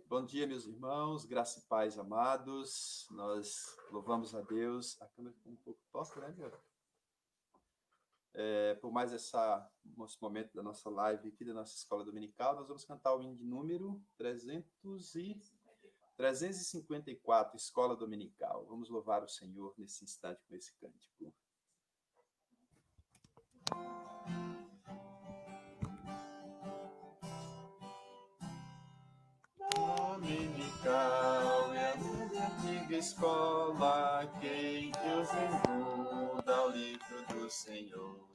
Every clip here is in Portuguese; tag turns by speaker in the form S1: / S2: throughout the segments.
S1: Bom dia, meus irmãos, graça e paz amados. Nós louvamos a Deus. A câmera ficou um pouco torta, né, meu? Por mais esse momento da nossa live aqui, da nossa escola dominical, nós vamos cantar o hino de número 354, Escola Dominical. Vamos louvar o Senhor nesse instante com esse cântico. Dominical é a minha antiga escola, quem Deus muda ao livro do Senhor.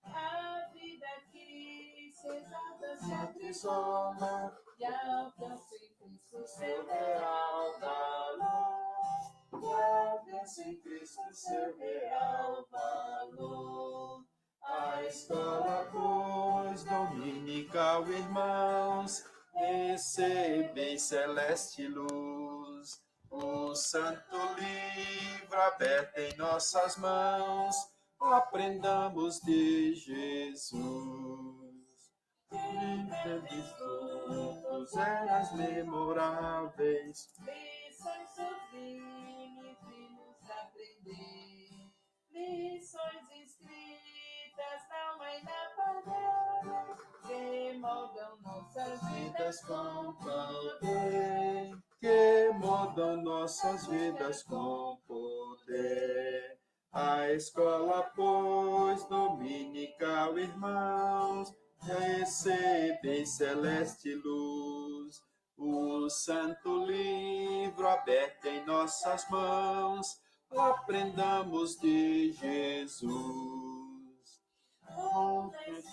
S2: A vida aqui se exalta, se aprisiona e alcança em Cristo seu real valor. E alcança em Cristo seu real valor.
S1: A escola, pois, dominical, irmãos, recebem celeste luz, o santo livro aberto em nossas mãos, aprendamos de Jesus. Entre juntos, eras memoráveis,
S2: Lições sublimes vimos aprender, lições escritas na alma e na palavra, que moldam nossas vidas com poder,
S1: que mudam nossas vidas com poder. A escola, pois, dominical, irmãos, recebem celeste luz, o santo livro aberto em nossas mãos, aprendamos de Jesus.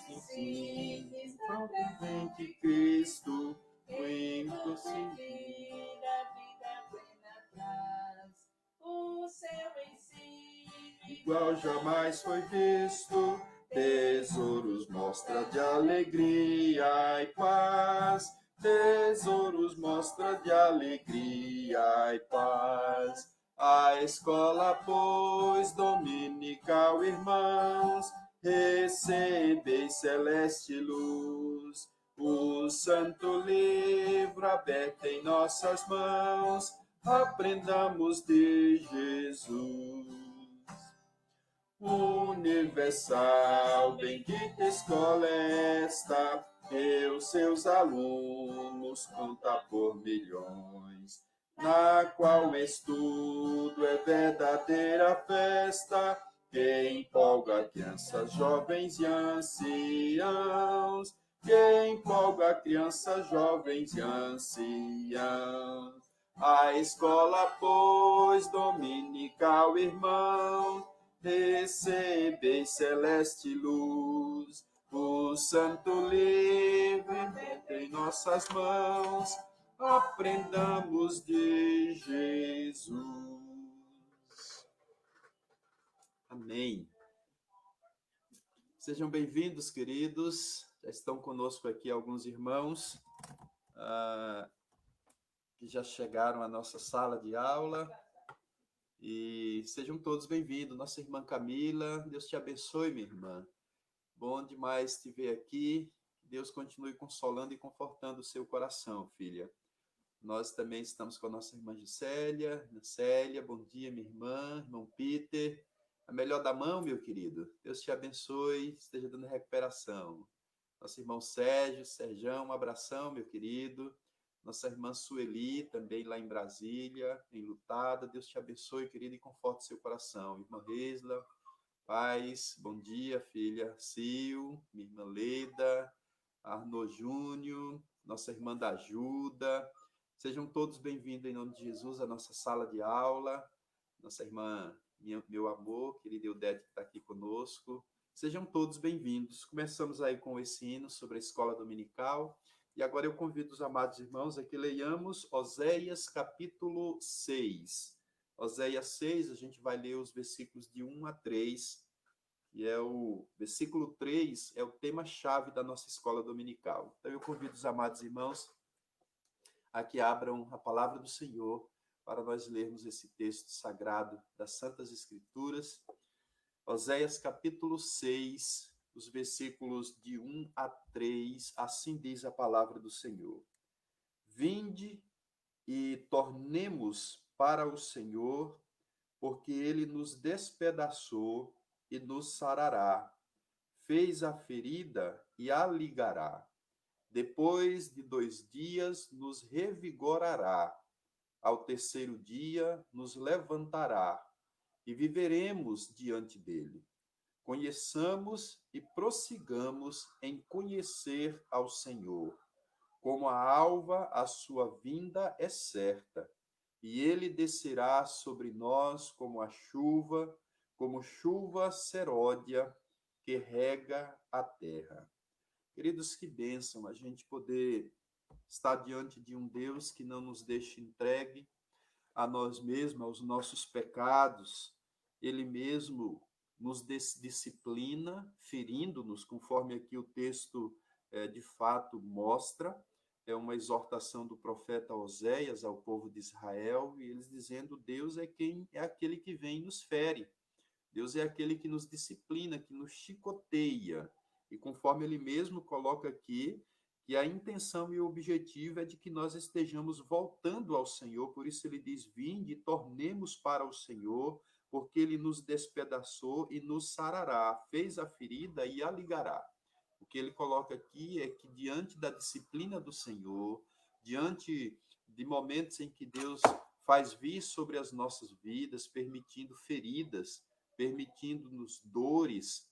S2: ensines
S1: Propriamente Cristo, o
S2: impossível da vida plena traz. O seu ensino
S1: igual jamais foi visto, tesouros mostra de alegria e paz, tesouros mostra de alegria e paz. A escola, pois, dominical, irmãos, recebei celeste luz, o santo livro aberto em nossas mãos, aprendamos de Jesus. Universal, bendita escola esta, que os seus alunos conta por milhões, na qual o estudo é verdadeira festa, que empolga crianças, jovens e anciãos, que empolga crianças, jovens e anciãos. A escola, pois, dominical, irmãos, recebei celeste luz, o santo livro em nossas mãos, aprendamos de Jesus. Amém. Sejam bem-vindos, queridos. Já estão conosco aqui alguns irmãos que já chegaram à nossa sala de aula. E sejam todos bem-vindos. Nossa irmã Camila, Deus te abençoe, minha irmã. Bom demais te ver aqui. Deus continue consolando e confortando o seu coração, filha. Nós também estamos com a nossa irmã Gisélia. Célia, bom dia, minha irmã. Irmão Peter. A melhor da mão, meu querido. Deus te abençoe, esteja dando recuperação. Nosso irmão Sérgio, um abração, meu querido. Nossa irmã Sueli, também lá em Brasília, enlutada. Deus te abençoe, querido, e conforte seu coração. Irmã Resla, paz, bom dia, filha Sil, minha irmã Leda, Arno Júnior, nossa irmã da Ajuda. Sejam todos bem-vindos em nome de Jesus à nossa sala de aula. Nossa irmã, meu amor, querida Eudete, que está aqui conosco. Sejam todos bem-vindos. Começamos aí com esse hino sobre a escola dominical. E agora eu convido os amados irmãos a que leiamos Oséias capítulo 6. Oséias 6, a gente vai ler os versículos de 1 a 3, e o versículo 3 é o tema-chave da nossa escola dominical. Então eu convido os amados irmãos a que abram a palavra do Senhor para nós lermos esse texto sagrado das Santas Escrituras. Oséias capítulo 6, os versículos de 1 a 3, assim diz a palavra do Senhor. Vinde e tornemos para o Senhor, porque ele nos despedaçou e nos sarará, fez a ferida e a ligará. Depois de 2 dias nos revigorará, ao terceiro dia nos levantará, e viveremos diante dele. Conheçamos e prossigamos em conhecer ao Senhor. Como a alva, a sua vinda é certa, e ele descerá sobre nós como chuva seródia que rega a terra. Queridos, que bênção a gente poder estar diante de um Deus que não nos deixa entregue a nós mesmos, aos nossos pecados. Ele mesmo nos disciplina, ferindo-nos, conforme aqui o texto de fato mostra. É uma exortação do profeta Oséias ao povo de Israel, e eles dizendo: Deus é aquele que vem e nos fere. Deus é aquele que nos disciplina, que nos chicoteia. E conforme ele mesmo coloca aqui, que a intenção e o objetivo é de que nós estejamos voltando ao Senhor. Por isso ele diz: vinde e tornemos para o Senhor, porque ele nos despedaçou e nos sarará, fez a ferida e a ligará. O que ele coloca aqui é que diante da disciplina do Senhor, diante de momentos em que Deus faz vir sobre as nossas vidas, permitindo feridas, permitindo-nos dores,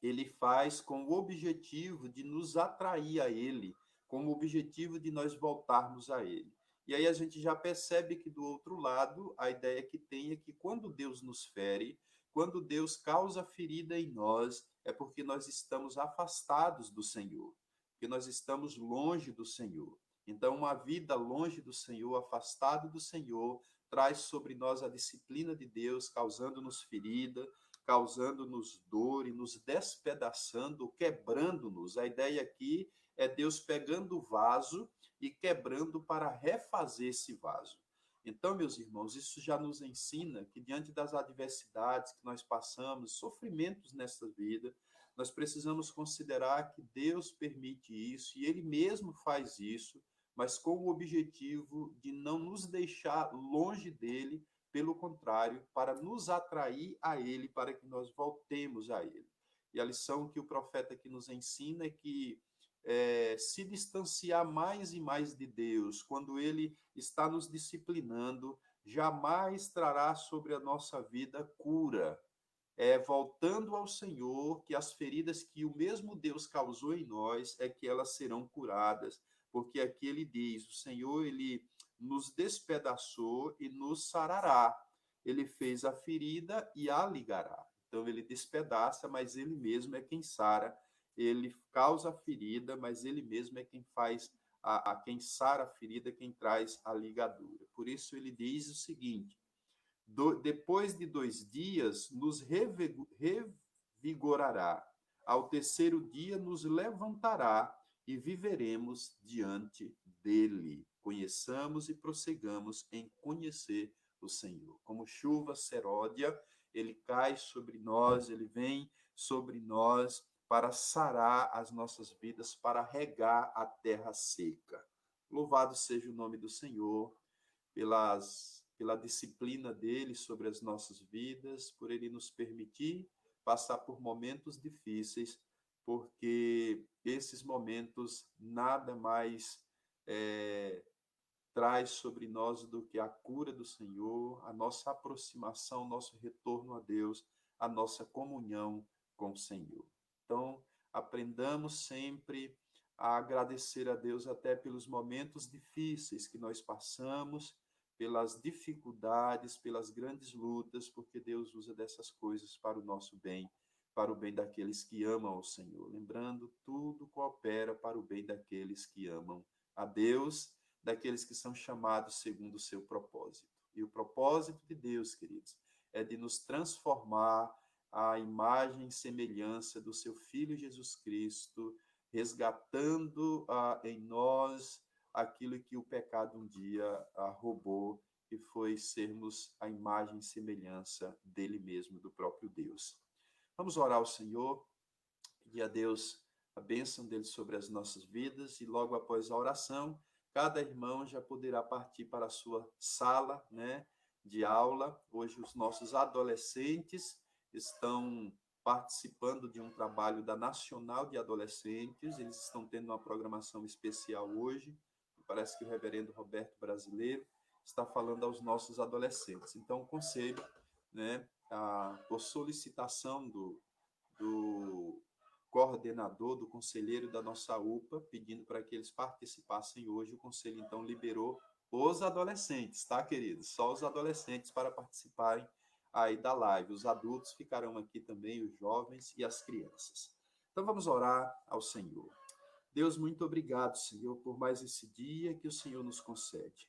S1: ele faz com o objetivo de nos atrair a ele, com o objetivo de nós voltarmos a ele. E aí a gente já percebe que do outro lado, a ideia que tem é que quando Deus nos fere, quando Deus causa ferida em nós, é porque nós estamos afastados do Senhor, porque nós estamos longe do Senhor. Então, uma vida longe do Senhor, afastado do Senhor, traz sobre nós a disciplina de Deus, causando-nos ferida, causando-nos dor e nos despedaçando, quebrando-nos. A ideia aqui é Deus pegando o vaso e quebrando para refazer esse vaso. Então, meus irmãos, isso já nos ensina que diante das adversidades que nós passamos, sofrimentos nesta vida, nós precisamos considerar que Deus permite isso e Ele mesmo faz isso, mas com o objetivo de não nos deixar longe dele, pelo contrário, para nos atrair a ele, para que nós voltemos a ele. E a lição que o profeta aqui nos ensina é que se distanciar mais e mais de Deus, quando ele está nos disciplinando, jamais trará sobre a nossa vida cura. É voltando ao Senhor que as feridas que o mesmo Deus causou em nós é que elas serão curadas, porque aqui ele diz: o Senhor, ele nos despedaçou e nos sarará. Ele fez a ferida e a ligará. Então ele despedaça, mas ele mesmo é quem sara. Ele causa a ferida, mas ele mesmo é quem faz a quem sara a ferida, quem traz a ligadura. Por isso ele diz o seguinte: depois de 2 dias, nos revigorará. Ao terceiro dia, nos levantará e viveremos diante dele. Conheçamos e prossigamos em conhecer o Senhor. Como chuva seródia, ele cai sobre nós, ele vem sobre nós para sarar as nossas vidas, para regar a terra seca. Louvado seja o nome do Senhor pela disciplina dele sobre as nossas vidas, por ele nos permitir passar por momentos difíceis, porque esses momentos nada mais traz sobre nós do que a cura do Senhor, a nossa aproximação, nosso retorno a Deus, a nossa comunhão com o Senhor. Então, aprendamos sempre a agradecer a Deus até pelos momentos difíceis que nós passamos, pelas dificuldades, pelas grandes lutas, porque Deus usa dessas coisas para o nosso bem, para o bem daqueles que amam ao Senhor. Lembrando, tudo coopera para o bem daqueles que amam a Deus, daqueles que são chamados segundo o seu propósito. E o propósito de Deus, queridos, é de nos transformar à imagem e semelhança do seu Filho Jesus Cristo, resgatando em nós aquilo que o pecado um dia roubou, que foi sermos a imagem e semelhança dele mesmo, do próprio Deus. Vamos orar ao Senhor, pedir a Deus a bênção dele sobre as nossas vidas, e logo após a oração, cada irmão já poderá partir para a sua sala, né, de aula. Hoje os nossos adolescentes estão participando de um trabalho da Nacional de Adolescentes, eles estão tendo uma programação especial hoje. Parece que o reverendo Roberto Brasileiro está falando aos nossos adolescentes. Então, o conselho, né, por solicitação do coordenador, do conselheiro da nossa UPA, pedindo para que eles participassem hoje, o conselho, então, liberou os adolescentes, tá, queridos? Só os adolescentes para participarem aí da live. Os adultos ficarão aqui também, os jovens e as crianças. Então, vamos orar ao Senhor. Deus, muito obrigado, Senhor, por mais esse dia que o Senhor nos concede.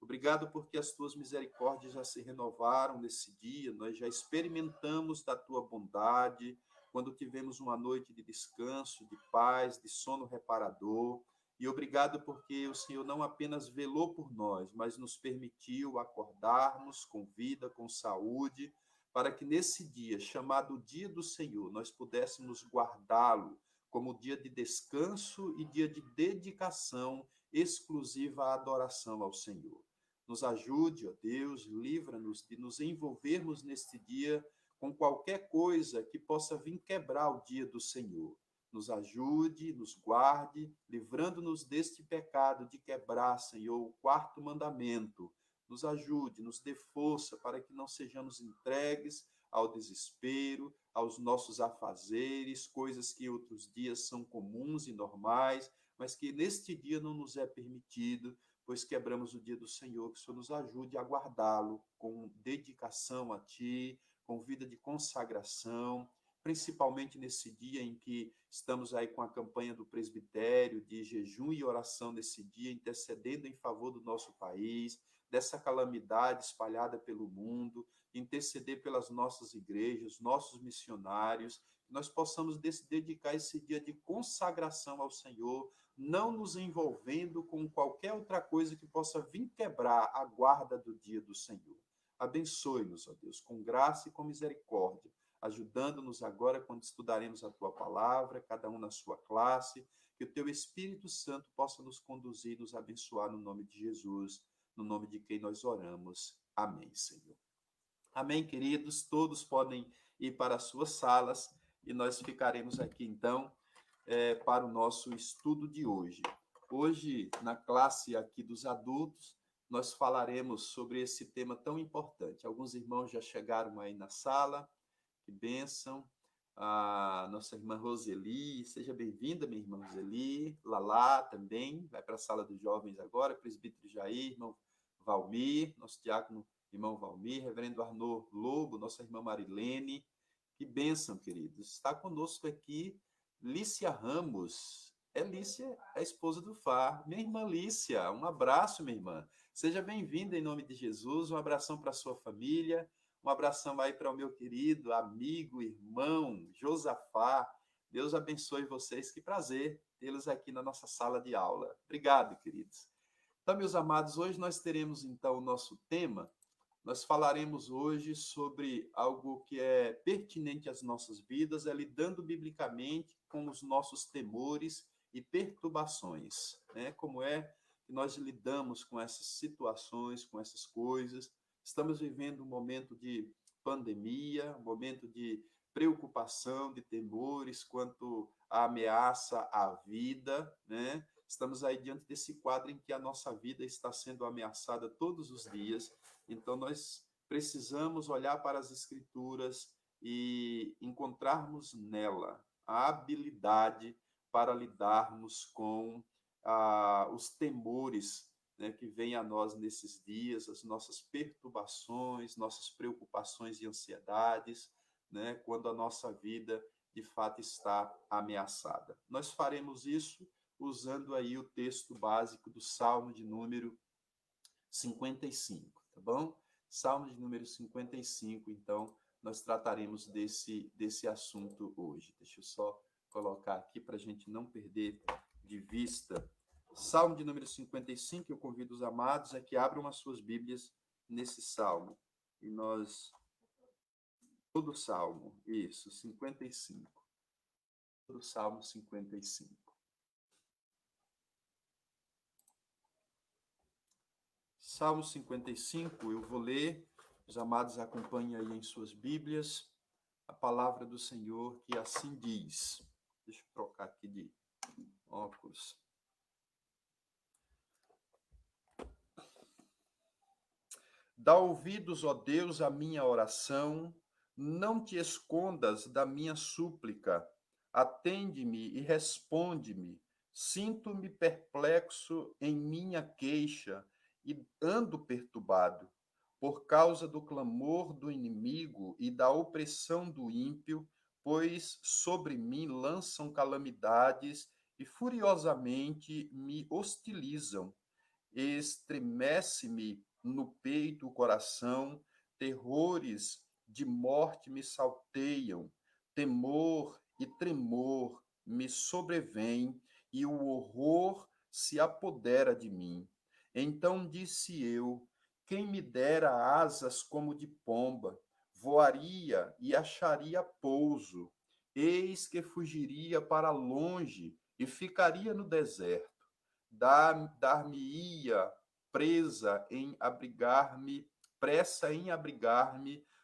S1: Obrigado porque as tuas misericórdias já se renovaram nesse dia, nós já experimentamos da tua bondade, quando tivemos uma noite de descanso, de paz, de sono reparador. E obrigado porque o Senhor não apenas velou por nós, mas nos permitiu acordarmos com vida, com saúde, para que nesse dia, chamado Dia do Senhor, nós pudéssemos guardá-lo como dia de descanso e dia de dedicação exclusiva à adoração ao Senhor. Nos ajude, ó Deus, livra-nos de nos envolvermos neste dia com qualquer coisa que possa vir quebrar o dia do Senhor. Nos ajude, nos guarde, livrando-nos deste pecado de quebrar, Senhor, o quarto mandamento. Nos ajude, nos dê força para que não sejamos entregues ao desespero, aos nossos afazeres, coisas que outros dias são comuns e normais, mas que neste dia não nos é permitido, pois quebramos o dia do Senhor. Que o Senhor nos ajude a guardá-lo com dedicação a Ti, com vida de consagração, principalmente nesse dia em que estamos aí com a campanha do presbitério, de jejum e oração nesse dia, intercedendo em favor do nosso país, dessa calamidade espalhada pelo mundo, interceder pelas nossas igrejas, nossos missionários, que nós possamos dedicar esse dia de consagração ao Senhor, não nos envolvendo com qualquer outra coisa que possa vir quebrar a guarda do dia do Senhor. Abençoe-nos, ó Deus, com graça e com misericórdia, ajudando-nos agora quando estudaremos a Tua palavra, cada um na sua classe, que o Teu Espírito Santo possa nos conduzir e nos abençoar no nome de Jesus, no nome de quem nós oramos. Amém, Senhor. Amém, queridos? Todos podem ir para as suas salas e nós ficaremos aqui, então, para o nosso estudo de hoje. Hoje, na classe aqui dos adultos, nós falaremos sobre esse tema tão importante. Alguns irmãos já chegaram aí na sala, que bênção. A nossa irmã Roseli, seja bem-vinda, minha irmã Roseli. Lalá também, vai para a sala dos jovens agora, presbítero Jair, irmão Valmir, nosso diácono irmão Valmir, reverendo Arnô Lobo, nossa irmã Marilene. Que bênção, queridos. Está conosco aqui Lícia Ramos. Lícia, a esposa do Fá. Minha irmã Lícia, um abraço, minha irmã. Seja bem-vinda em nome de Jesus. Um abração para a sua família. Um abração aí para o meu querido amigo, irmão Josafá. Deus abençoe vocês. Que prazer tê-los aqui na nossa sala de aula. Obrigado, queridos. Então, meus amados, hoje nós teremos, então, o nosso tema. Nós falaremos hoje sobre algo que é pertinente às nossas vidas, lidando biblicamente com os nossos temores e perturbações, né? Como é que nós lidamos com essas situações, com essas coisas. Estamos vivendo um momento de pandemia, um momento de preocupação, de temores quanto à ameaça à vida, né? Estamos aí diante desse quadro em que a nossa vida está sendo ameaçada todos os dias. Então, nós precisamos olhar para as Escrituras e encontrarmos nela a habilidade para lidarmos com os temores, né, que vêm a nós nesses dias, as nossas perturbações, nossas preocupações e ansiedades, né, quando a nossa vida, de fato, está ameaçada. Nós faremos isso usando aí o texto básico do Salmo de número 55, tá bom? Salmo de número 55, então, nós trataremos desse assunto hoje. Deixa eu só colocar aqui para a gente não perder de vista. Salmo de número 55, eu convido os amados a que abram as suas Bíblias nesse salmo. E nós... Todo o salmo, isso, 55. Todo o salmo 55. Salmo 55, eu vou ler, os amados acompanhem aí em suas Bíblias, a palavra do Senhor que assim diz. Deixa eu trocar aqui de óculos. Dá ouvidos, ó Deus, à minha oração, não te escondas da minha súplica. Atende-me e responde-me. Sinto-me perplexo em minha queixa e ando perturbado. Por causa do clamor do inimigo e da opressão do ímpio, pois sobre mim lançam calamidades e furiosamente me hostilizam. Estremece-me no peito o coração, terrores de morte me salteiam, temor e tremor me sobrevêm, e o horror se apodera de mim. Então disse eu: quem me dera asas como de pomba, voaria e acharia pouso. Eis que fugiria para longe e ficaria no deserto. Dar-me-ia pressa em abrigar-me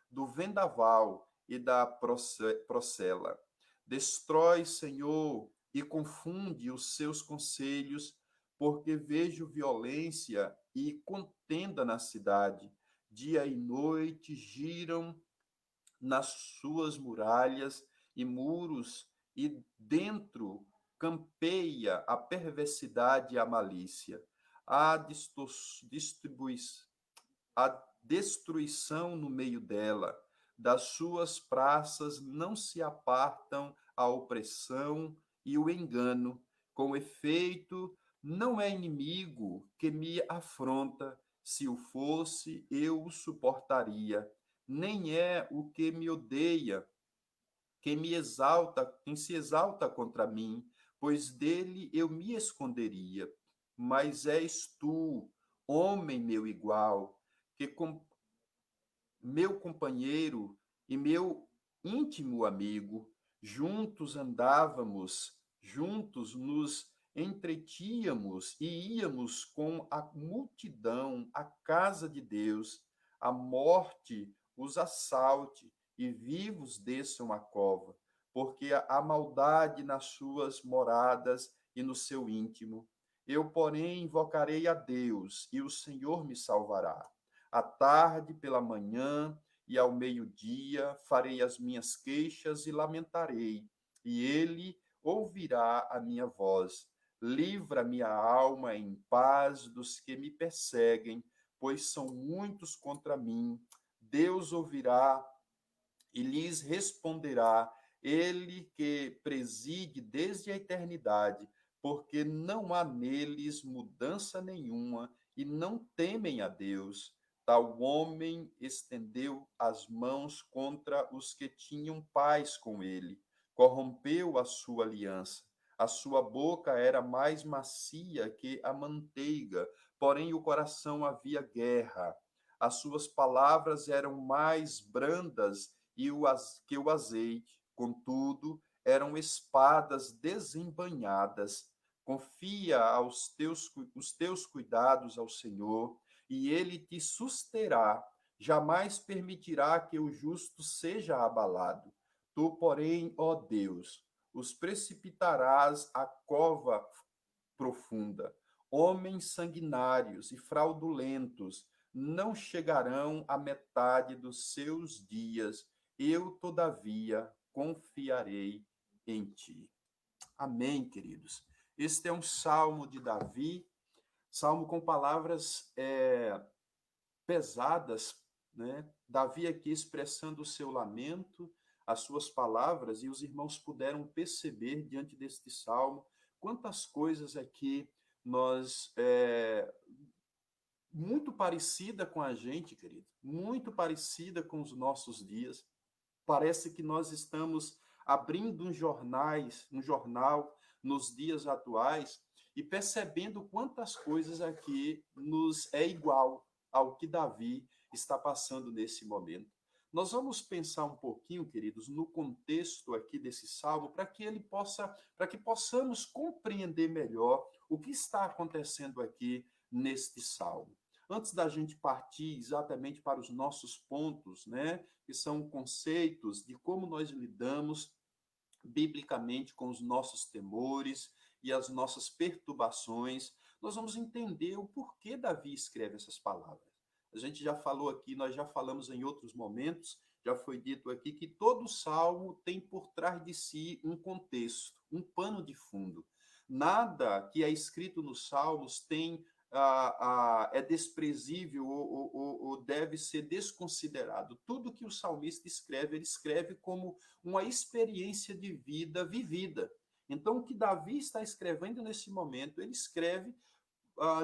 S1: do vendaval e da procela. Destrói, Senhor, e confunde os seus conselhos, porque vejo violência e contenda na cidade. Dia e noite giram nas suas muralhas e muros, e dentro campeia a perversidade e a malícia. Há a destruição no meio dela. Das suas praças não se apartam a opressão e o engano. Com efeito, não é inimigo que me afronta. Se o fosse, eu o suportaria. Nem é o que me odeia, quem se exalta contra mim, pois dele eu me esconderia. Mas és tu, homem meu igual, que com meu companheiro e meu íntimo amigo, juntos andávamos, juntos nos entretínhamos e íamos com a multidão à casa de Deus. A morte os assalte e vivos desçam à cova, porque há maldade nas suas moradas e no seu íntimo. Eu, porém, invocarei a Deus, e o Senhor me salvará. À tarde, pela manhã e ao meio-dia farei as minhas queixas e lamentarei, e ele ouvirá a minha voz. Livra minha alma em paz dos que me perseguem, pois são muitos contra mim. Deus ouvirá e lhes responderá, ele que preside desde a eternidade, porque não há neles mudança nenhuma e não temem a Deus. Tal homem estendeu as mãos contra os que tinham paz com ele, corrompeu a sua aliança. A sua boca era mais macia que a manteiga, porém o coração havia guerra. As suas palavras eram mais brandas que o azeite, contudo, eram espadas desembainhadas. Confia os teus cuidados ao Senhor, e ele te susterá. Jamais permitirá que o justo seja abalado. Tu, porém, ó Deus, os precipitarás à cova profunda. Homens sanguinários e fraudulentos não chegarão à metade dos seus dias. Eu, todavia, confiarei em ti. Amém, queridos. Este é um salmo de Davi, salmo com palavras pesadas, né? Davi aqui expressando o seu lamento, as suas palavras, e os irmãos puderam perceber diante deste salmo quantas coisas aqui nós muito parecida com a gente, querido, muito parecida com os nossos dias. Parece que nós estamos abrindo um jornal nos dias atuais e percebendo quantas coisas aqui nos é igual ao que Davi está passando nesse momento. Nós vamos pensar um pouquinho, queridos, no contexto aqui desse salmo, para que possamos compreender melhor o que está acontecendo aqui neste salmo. antes da gente partir exatamente para os nossos pontos, né, que são conceitos de como nós lidamos biblicamente com os nossos temores e as nossas perturbações, nós vamos entender o porquê Davi escreve essas palavras. A gente já falou aqui, nós já falamos em outros momentos, já foi dito aqui que todo salmo tem por trás de si um contexto, um pano de fundo. Nada que é escrito nos salmos tem é desprezível ou deve ser desconsiderado. Tudo que o salmista escreve, ele escreve como uma experiência de vida vivida. Então, o que Davi está escrevendo nesse momento, ele escreve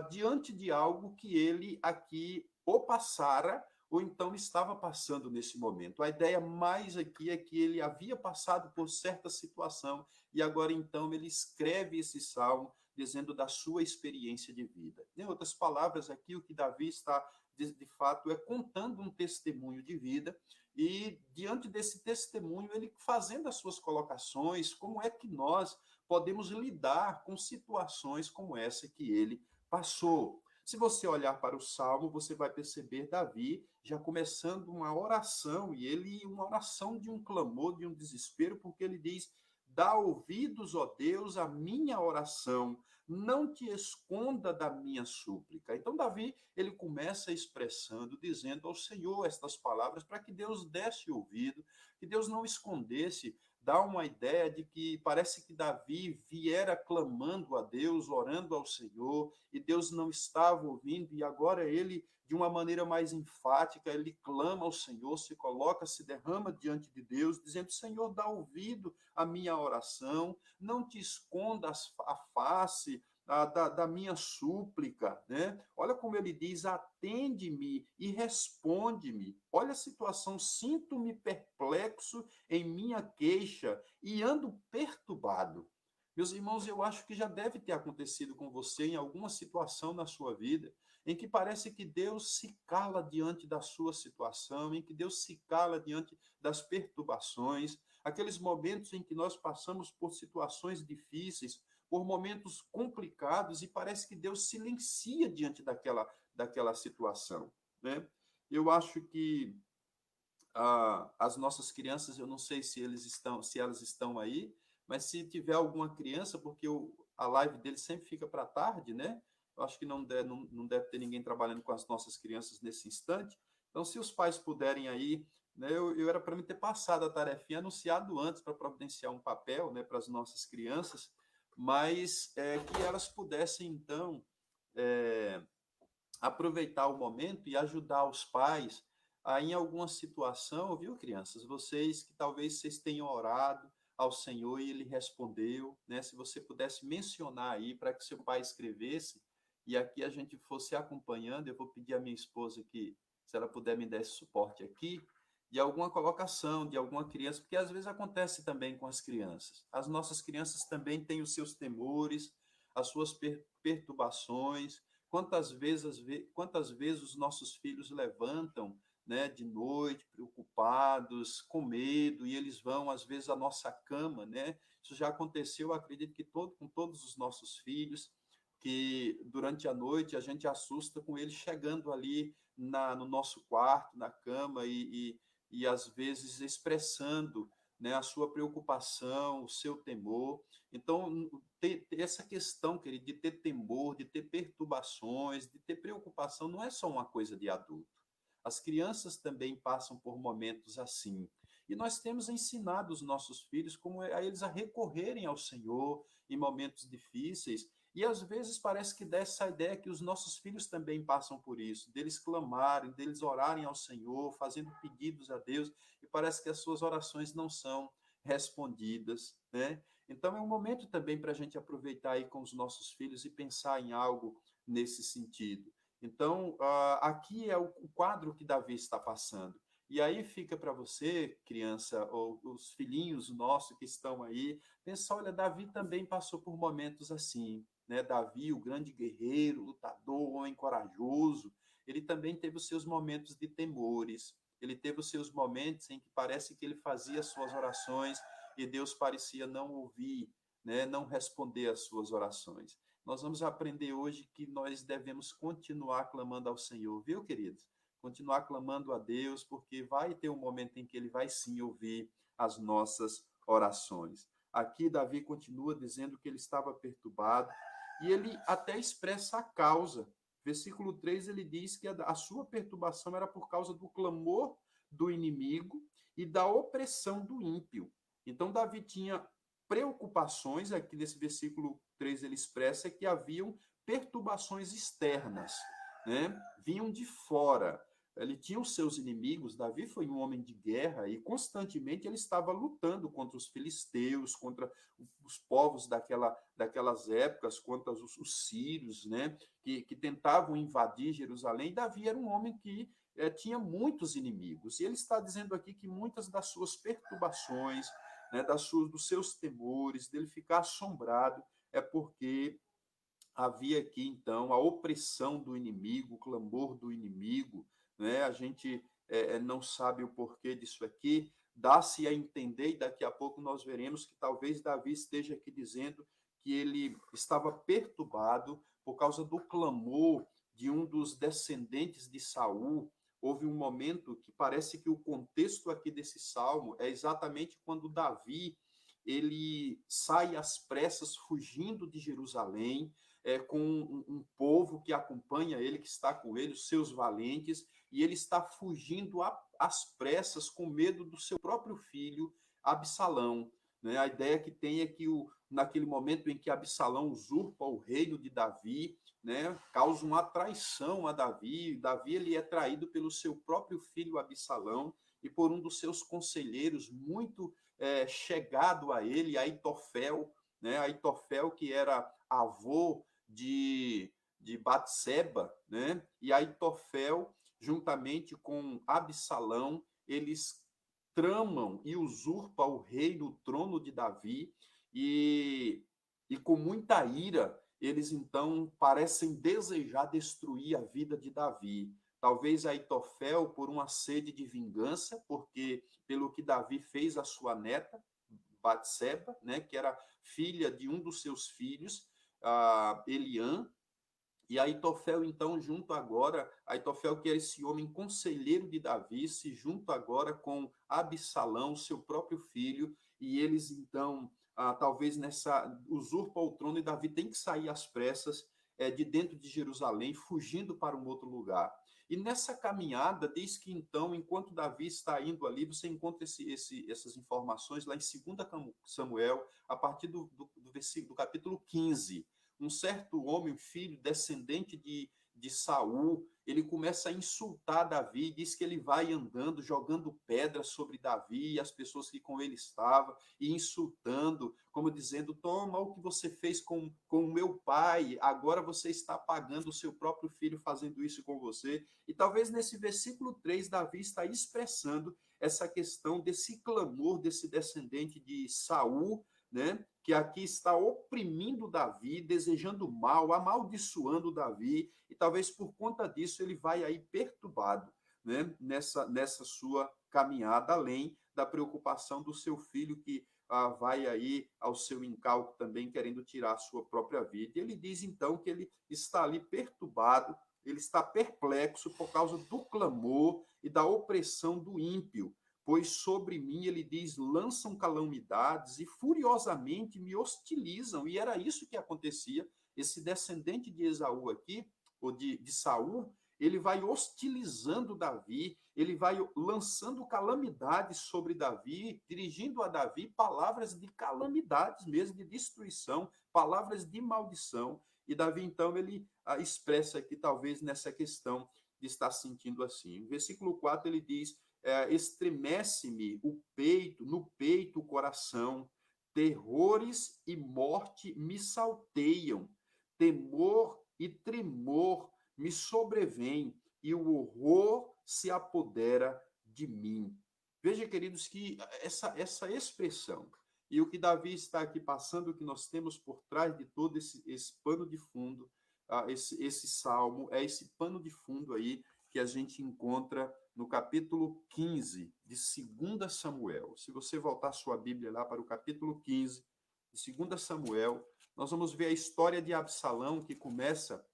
S1: diante de algo que ele aqui ou passara, ou então estava passando nesse momento. A ideia mais aqui é que ele havia passado por certa situação e agora então ele escreve esse salmo dizendo da sua experiência de vida. Em outras palavras, aqui o que Davi está de fato é contando um testemunho de vida e diante desse testemunho ele fazendo as suas colocações, como é que nós podemos lidar com situações como essa que ele passou. Se você olhar para o Salmo, você vai perceber Davi já começando uma oração, e ele, uma oração de um clamor, de um desespero, porque ele diz: dá ouvidos, ó Deus, à minha oração, não te esconda da minha súplica. Então, Davi, ele começa expressando, dizendo ao Senhor estas palavras, para que Deus desse ouvido, que Deus não escondesse. Dá uma ideia de que parece que Davi viera clamando a Deus, orando ao Senhor, e Deus não estava ouvindo, e agora ele, de uma maneira mais enfática, ele clama ao Senhor, se coloca, se derrama diante de Deus, dizendo: Senhor, dá ouvido à minha oração, não te escondas a face da minha súplica, né? Olha como ele diz: atende-me e responde-me. Olha a situação: sinto-me perplexo em minha queixa e ando perturbado. Meus irmãos, eu acho que já deve ter acontecido com você em alguma situação na sua vida em que parece que Deus se cala diante da sua situação, em que Deus se cala diante das perturbações, aqueles momentos em que nós passamos por situações difíceis, por momentos complicados e parece que Deus silencia diante daquela situação, né? Eu acho que as nossas crianças, eu não sei se elas estão aí, mas se tiver alguma criança, porque a live dele sempre fica para tarde, né? Eu acho que não deve ter ninguém trabalhando com as nossas crianças nesse instante. Então, se os pais puderem aí, né, eu era para mim ter passado a tarefinha, anunciado antes para providenciar um papel, né, para as nossas crianças, mas que elas pudessem, então, é, aproveitar o momento e ajudar os pais em alguma situação, viu, crianças? Vocês que talvez vocês tenham orado ao Senhor e ele respondeu, né? Se você pudesse mencionar aí para que seu pai escrevesse e aqui a gente fosse acompanhando, eu vou pedir à minha esposa que, se ela puder me dar esse suporte aqui, de alguma colocação, de alguma criança, porque às vezes acontece também com as crianças. As nossas crianças também têm os seus temores, as suas perturbações. Quantas vezes os nossos filhos levantam, né, de noite, preocupados, com medo, e eles vão, às vezes, à nossa cama, né? Isso já aconteceu, acredito que com todos os nossos filhos, que durante a noite a gente assusta com eles chegando ali no nosso quarto, na cama, e às vezes expressando, né, a sua preocupação, o seu temor. Então, ter essa questão, querido, de ter temor, de ter perturbações, de ter preocupação, não é só uma coisa de adulto. As crianças também passam por momentos assim. E nós temos ensinado os nossos filhos como a eles a recorrerem ao Senhor em momentos difíceis. E às vezes parece que dá essa ideia que os nossos filhos também passam por isso, deles clamarem, deles orarem ao Senhor, fazendo pedidos a Deus, e parece que as suas orações não são respondidas, né? Então é um momento também para a gente aproveitar aí com os nossos filhos e pensar em algo nesse sentido. Então, aqui é o quadro que Davi está passando. E aí fica para você, criança, ou os filhinhos nossos que estão aí, pensar: olha, Davi também passou por momentos assim, né? Davi, o grande guerreiro, lutador, homem corajoso, ele também teve os seus momentos de temores, ele teve os seus momentos em que parece que ele fazia suas orações e Deus parecia não ouvir, né? Não responder às suas orações. nós vamos aprender hoje que nós devemos continuar clamando ao Senhor, viu, queridos? Continuar clamando a Deus, porque vai ter um momento em que Ele vai sim ouvir as nossas orações. Aqui, Davi continua dizendo que ele estava perturbado, e ele até expressa a causa. Versículo 3, ele diz que a sua perturbação era por causa do clamor do inimigo e da opressão do ímpio. Então, Davi tinha preocupações, aqui nesse versículo 3 ele expressa que haviam perturbações externas, né? Vinham de fora. Ele tinha os seus inimigos, Davi foi um homem de guerra e constantemente ele estava lutando contra os filisteus, contra os povos daquelas épocas, contra os sírios, né? Que tentavam invadir Jerusalém. Davi era um homem que tinha muitos inimigos. E ele está dizendo aqui que muitas das suas perturbações, né, dos seus temores, dele ficar assombrado, é porque havia aqui, então, a opressão do inimigo, o clamor do inimigo, né? A gente não sabe o porquê disso aqui, dá-se a entender, e daqui a pouco nós veremos que talvez Davi esteja aqui dizendo que ele estava perturbado por causa do clamor de um dos descendentes de Saul. Houve um momento que parece que o contexto aqui desse salmo é exatamente quando Davi ele sai às pressas fugindo de Jerusalém, com um povo que acompanha ele, que está com ele, os seus valentes, e ele está fugindo às pressas com medo do seu próprio filho, Absalão. Né? A ideia que tem é que naquele momento em que Absalão usurpa o reino de Davi, né, causa uma traição a Davi. Davi ele é traído pelo seu próprio filho Absalão e por um dos seus conselheiros muito chegado a ele, Aitofel, né? Aitofel que era avô de Batseba, né? E Aitofel, juntamente com Absalão, eles tramam e usurpam o reino, o trono de Davi, e com muita ira, eles então parecem desejar destruir a vida de Davi. Talvez Aitofel por uma sede de vingança, porque pelo que Davi fez à sua neta, Batseba, né, que era filha de um dos seus filhos, Eliã, e Aitofel, então, Aitofel, que era esse homem conselheiro de Davi, se junta agora com Absalão, seu próprio filho, e eles, então, talvez usurpam o trono, e Davi tem que sair às pressas de dentro de Jerusalém, fugindo para um outro lugar. E nessa caminhada, diz que, então, enquanto Davi está indo ali, você encontra essas informações lá em 2 Samuel, a partir do capítulo 15. Um certo homem, filho, descendente de Saul, ele começa a insultar Davi, diz que ele vai andando, jogando pedras sobre Davi e as pessoas que com ele estavam, e insultando, como dizendo, toma o que você fez com o meu pai, agora você está pagando o seu próprio filho fazendo isso com você. E talvez nesse versículo 3, Davi está expressando essa questão desse clamor desse descendente de Saul, né, que aqui está oprimindo Davi, desejando mal, amaldiçoando Davi, e talvez por conta disso ele vai aí perturbado, né, nessa sua caminhada, além da preocupação do seu filho que vai aí ao seu encalço também querendo tirar a sua própria vida. E ele diz então que ele está ali perturbado, ele está perplexo por causa do clamor e da opressão do ímpio, pois sobre mim, ele diz, lançam calamidades e furiosamente me hostilizam. E era isso que acontecia. Esse descendente de Esaú aqui, ou de Saul, ele vai hostilizando Davi, ele vai lançando calamidades sobre Davi, dirigindo a Davi palavras de calamidades mesmo, de destruição, palavras de maldição. E Davi, então, ele expressa aqui, talvez, nessa questão de estar sentindo assim. No versículo 4, ele diz, estremece-me no peito o coração, terrores e morte me salteiam, temor e tremor me sobrevêm, e o horror se apodera de mim. Veja, queridos, que essa expressão, e o que Davi está aqui passando, o que nós temos por trás de todo esse pano de fundo, esse salmo, é esse pano de fundo aí que a gente encontra no capítulo 15 de 2 Samuel. Se você voltar sua Bíblia lá para o capítulo 15 de 2 Samuel, nós vamos ver a história de Absalão, que começa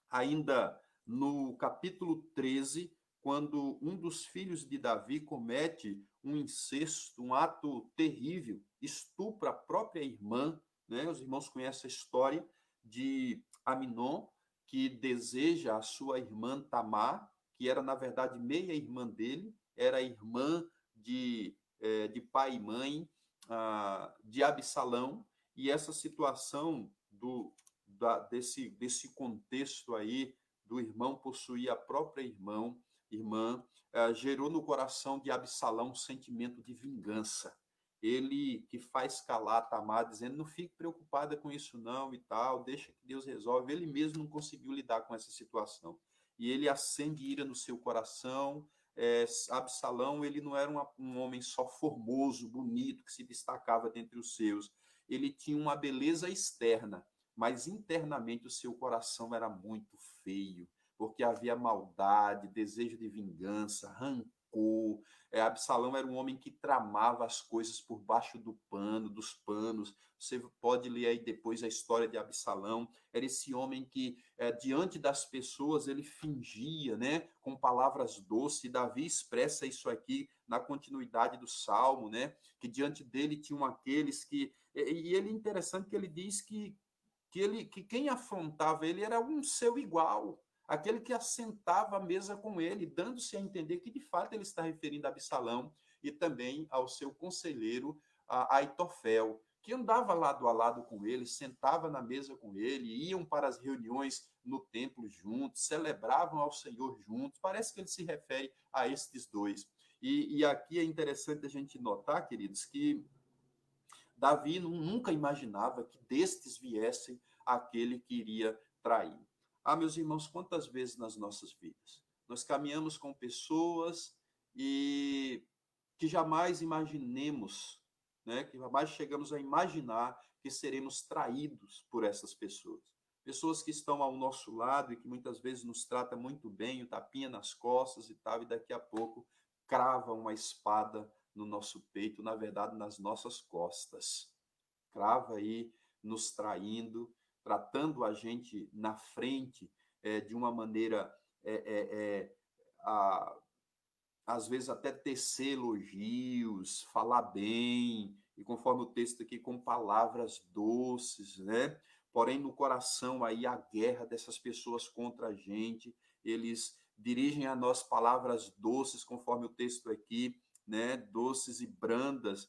S1: ainda no capítulo 13, quando um dos filhos de Davi comete um incesto, um ato terrível, estupra a própria irmã, né? Os irmãos conhecem a história de Aminon, que deseja a sua irmã Tamar, que era, na verdade, meia-irmã dele, era irmã de pai e mãe de Absalão, e essa situação desse contexto aí, do irmão possuir a própria irmã, gerou no coração de Absalão um sentimento de vingança. Ele que faz calar Tamar, dizendo, não fique preocupada com isso não e tal, deixa que Deus resolve. Ele mesmo não conseguiu lidar com essa situação. E ele acende ira no seu coração. Absalão, ele não era um homem só formoso, bonito, que se destacava dentre os seus. Ele tinha uma beleza externa, mas internamente o seu coração era muito feio, porque havia maldade, desejo de vingança, rancor. Absalão era um homem que tramava as coisas por baixo dos panos. Você pode ler aí depois a história de Absalão. Era esse homem que, diante das pessoas, ele fingia, né, com palavras doces. E Davi expressa isso aqui na continuidade do Salmo, né, que diante dele tinham aqueles que... E ele é interessante que ele diz que quem afrontava ele era um seu igual, aquele que assentava à mesa com ele, dando-se a entender que de fato ele está referindo a Absalão e também ao seu conselheiro Aitofel, que andava lado a lado com ele, sentava na mesa com ele, iam para as reuniões no templo juntos, celebravam ao Senhor juntos. Parece que ele se refere a estes dois. E aqui é interessante a gente notar, queridos, que Davi nunca imaginava que destes viessem aquele que iria trair. Meus irmãos, quantas vezes nas nossas vidas nós caminhamos com pessoas e que jamais imaginemos, né, que jamais chegamos a imaginar que seremos traídos por essas pessoas. Pessoas que estão ao nosso lado e que muitas vezes nos tratam muito bem, o tapinha nas costas e tal, e daqui a pouco cravam uma espada no nosso peito, na verdade, nas nossas costas. Crava aí, nos traindo, tratando a gente na frente de uma maneira, às vezes até tecer elogios, falar bem, e conforme o texto aqui, com palavras doces, né? Porém, no coração aí a guerra dessas pessoas contra a gente, eles dirigem a nós palavras doces, conforme o texto aqui, né? Doces e brandas,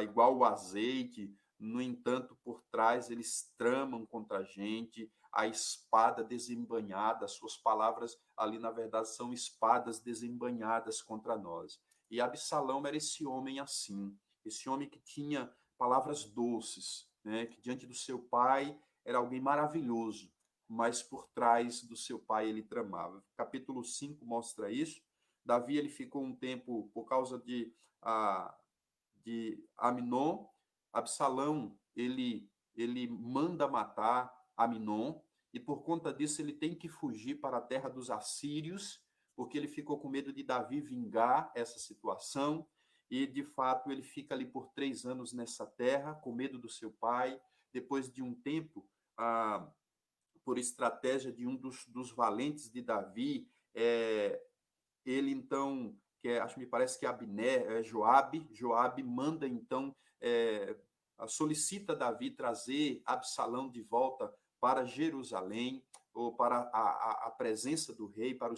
S1: igual o azeite. No entanto, por trás eles tramam contra a gente, a espada desembainhada, suas palavras ali, na verdade, são espadas desembainhadas contra nós. E Absalão era esse homem assim, esse homem que tinha palavras doces, né? Que diante do seu pai era alguém maravilhoso, mas por trás do seu pai ele tramava. Capítulo 5 mostra isso. Davi ele ficou um tempo por causa de Aminon. Absalão ele manda matar Aminon, e por conta disso ele tem que fugir para a terra dos assírios, porque ele ficou com medo de Davi vingar essa situação, e de fato ele fica ali por 3 anos nessa terra, com medo do seu pai. Depois de um tempo, por estratégia de um dos valentes de Davi, ele então, me parece que Abner, Joabe manda então, solicita Davi trazer Absalão de volta para Jerusalém, ou para a presença do rei, para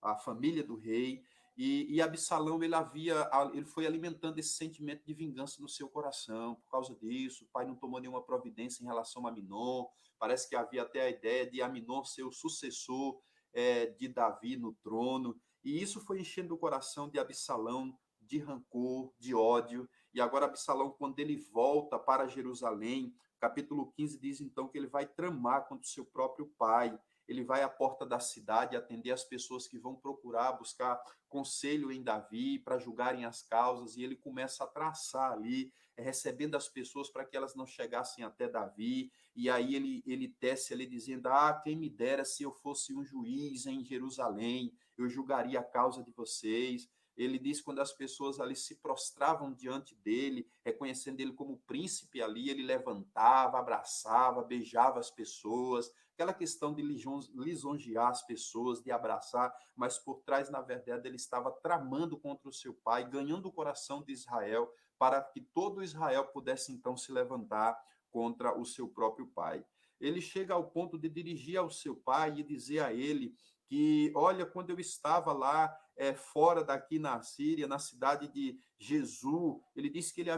S1: a família do rei. E Absalão ele foi alimentando esse sentimento de vingança no seu coração. Por causa disso, o pai não tomou nenhuma providência em relação a Aminon. Parece que havia até a ideia de Aminon ser o sucessor de Davi no trono. E isso foi enchendo o coração de Absalão de rancor, de ódio. E agora Absalão, quando ele volta para Jerusalém, capítulo 15 diz então que ele vai tramar contra o seu próprio pai. Ele vai à porta da cidade atender as pessoas que vão procurar, buscar conselho em Davi para julgarem as causas, e ele começa a traçar ali, recebendo as pessoas para que elas não chegassem até Davi. E aí ele tece ali dizendo: quem me dera se eu fosse um juiz em Jerusalém, eu julgaria a causa de vocês. ele diz quando as pessoas ali se prostravam diante dele, reconhecendo ele como príncipe ali, ele levantava, abraçava, beijava as pessoas, aquela questão de lisonjear as pessoas, de abraçar, mas por trás, na verdade, ele estava tramando contra o seu pai, ganhando o coração de Israel, para que todo Israel pudesse então se levantar contra o seu próprio pai. Ele chega ao ponto de dirigir ao seu pai e dizer a ele que, olha, quando eu estava lá fora daqui na Síria, na cidade de Jesus, ele disse que ele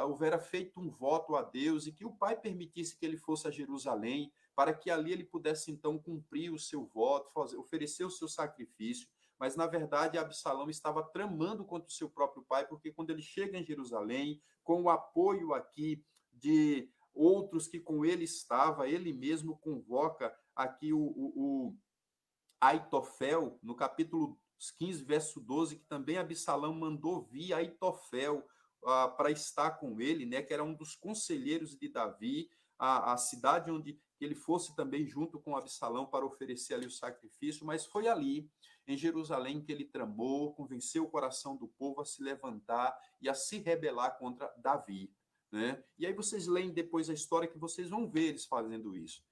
S1: houvera feito um voto a Deus e que o pai permitisse que ele fosse a Jerusalém, para que ali ele pudesse então cumprir o seu voto, oferecer o seu sacrifício. Mas, na verdade, Absalão estava tramando contra o seu próprio pai, porque quando ele chega em Jerusalém, com o apoio aqui de outros que com ele estava, ele mesmo convoca aqui o Aitofel, no capítulo 15, verso 12, que também Absalão mandou vir Aitofel para estar com ele, né, que era um dos conselheiros de Davi, a cidade onde ele fosse também junto com Absalão para oferecer ali o sacrifício, mas foi ali, em Jerusalém, que ele tramou, convenceu o coração do povo a se levantar e a se rebelar contra Davi. Né? E aí vocês leem depois a história que vocês vão ver eles fazendo isso.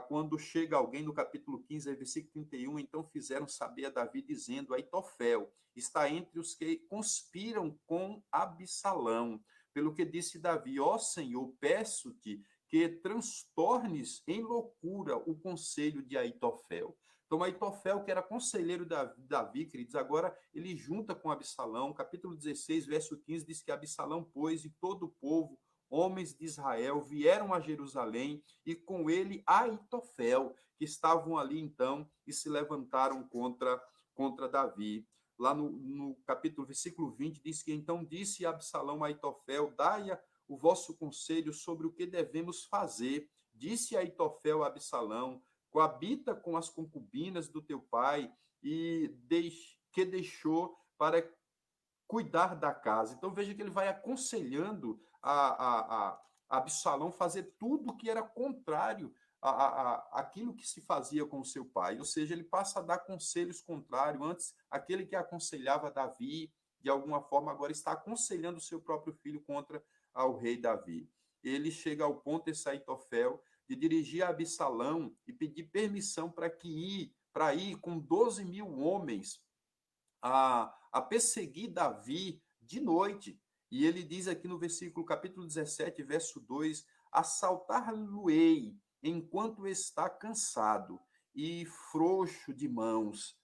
S1: Quando chega alguém no capítulo 15, versículo 31, então fizeram saber a Davi, dizendo, Aitofel está entre os que conspiram com Absalão. Pelo que disse Davi, ó Senhor, peço-te que transtornes em loucura o conselho de Aitofel. Então, Aitofel, que era conselheiro de Davi, queridos, agora ele junta com Absalão. Capítulo 16, verso 15, diz que Absalão, pois, e todo o povo, homens de Israel, vieram a Jerusalém e com ele Aitofel, que estavam ali então e se levantaram contra Davi. Lá no capítulo, versículo 20, diz que então disse Absalão a Aitofel, dai o vosso conselho sobre o que devemos fazer. Disse Aitofel a Absalão, coabita com as concubinas do teu pai e que deixou para cuidar da casa. Então veja que ele vai aconselhando a Absalão fazer tudo que era contrário àquilo que se fazia com o seu pai. Ou seja, ele passa a dar conselhos contrários. Antes, aquele que aconselhava Davi, de alguma forma, agora está aconselhando o seu próprio filho contra ao rei Davi. Ele chega ao ponto, esse Aitofel, de dirigir a Absalão e pedir permissão para ir com 12 mil homens a perseguir Davi de noite. E ele diz aqui no versículo, capítulo 17, verso 2, assaltar-lo-ei enquanto está cansado e frouxo de mãos,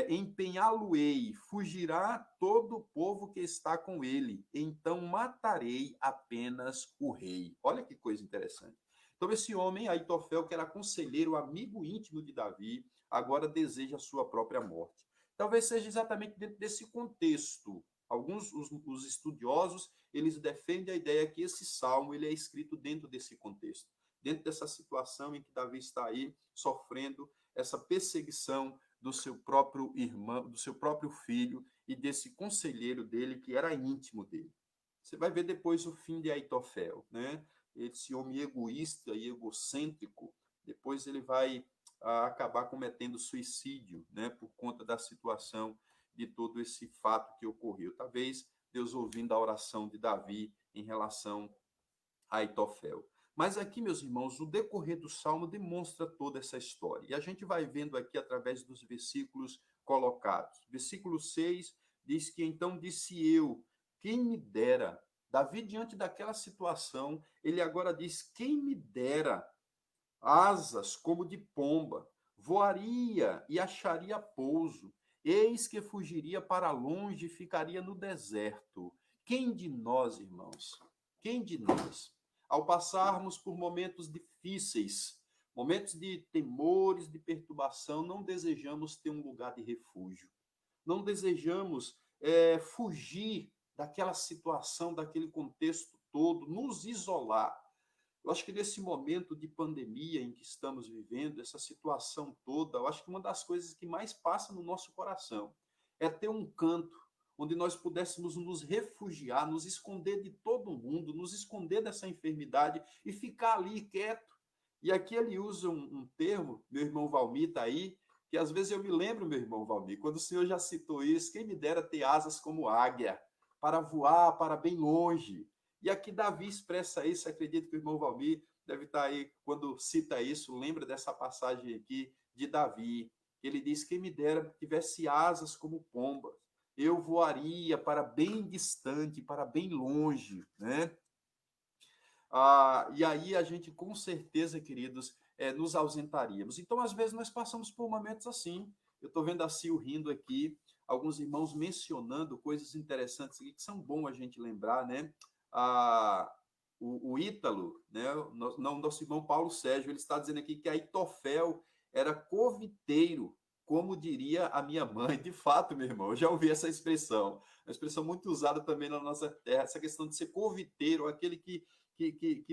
S1: empenhá-lo-ei, fugirá todo o povo que está com ele, então matarei apenas o rei. Olha que coisa interessante. Então esse homem, Aitofel, que era conselheiro, amigo íntimo de Davi, agora deseja a sua própria morte. Talvez seja exatamente dentro desse contexto. Alguns os estudiosos, eles defendem a ideia que esse salmo ele é escrito dentro desse contexto, dentro dessa situação em que Davi está aí sofrendo essa perseguição do seu próprio irmão, do seu próprio filho e desse conselheiro dele que era íntimo dele. Você vai ver depois o fim de Aitofel, né? Esse homem egoísta e egocêntrico, depois ele vai acabar cometendo suicídio, né, por conta da situação de todo esse fato que ocorreu. Talvez Deus ouvindo a oração de Davi em relação a Aitofel. Mas aqui, meus irmãos, o decorrer do Salmo demonstra toda essa história. E a gente vai vendo aqui através dos versículos colocados. Versículo 6 diz que, então disse eu, quem me dera. Davi, diante daquela situação, ele agora diz, quem me dera asas como de pomba, voaria e acharia pouso, eis que fugiria para longe e ficaria no deserto. Quem de nós, irmãos, quem de nós, ao passarmos por momentos difíceis, momentos de temores, de perturbação, não desejamos ter um lugar de refúgio, não desejamos fugir daquela situação, daquele contexto todo, nos isolar. Eu acho que nesse momento de pandemia em que estamos vivendo, essa situação toda, eu acho que uma das coisas que mais passa no nosso coração é ter um canto onde nós pudéssemos nos refugiar, nos esconder de todo mundo, nos esconder dessa enfermidade e ficar ali quieto. E aqui ele usa um termo, meu irmão Valmir está aí, Que às vezes eu me lembro, meu irmão Valmir, quando o Senhor já citou isso, quem me dera ter asas como águia, para voar para bem longe. E aqui Davi expressa isso, acredito que o irmão Valmir deve estar aí, quando cita isso, lembra dessa passagem aqui de Davi. Ele diz, quem me dera tivesse asas como pomba, eu voaria para bem distante, para bem longe, né? E aí a gente, com certeza, queridos, nos ausentaríamos. Então, às vezes, nós passamos por momentos assim. Eu estou vendo a Sil rindo aqui, alguns irmãos mencionando coisas interessantes aqui, que são bom a gente lembrar, né? Ah, o Ítalo, né? Nosso irmão Paulo Sérgio, ele está dizendo aqui que Aitofel era coviteiro, como diria a minha mãe. De fato, meu irmão, eu já ouvi essa expressão. Uma expressão muito usada também na nossa terra, essa questão de ser coviteiro, aquele que,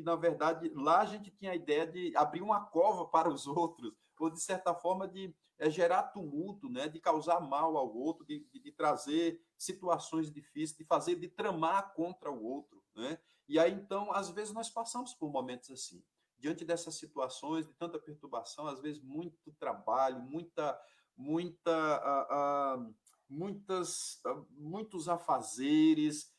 S1: na verdade, lá a gente tinha a ideia de abrir uma cova para os outros, ou, de certa forma, de gerar tumulto, né? De causar mal ao outro, de trazer situações difíceis, de fazer, de tramar contra o outro, né? E aí, então, às vezes, nós passamos por momentos assim. Diante dessas situações, de tanta perturbação, às vezes, muito trabalho, muitos afazeres,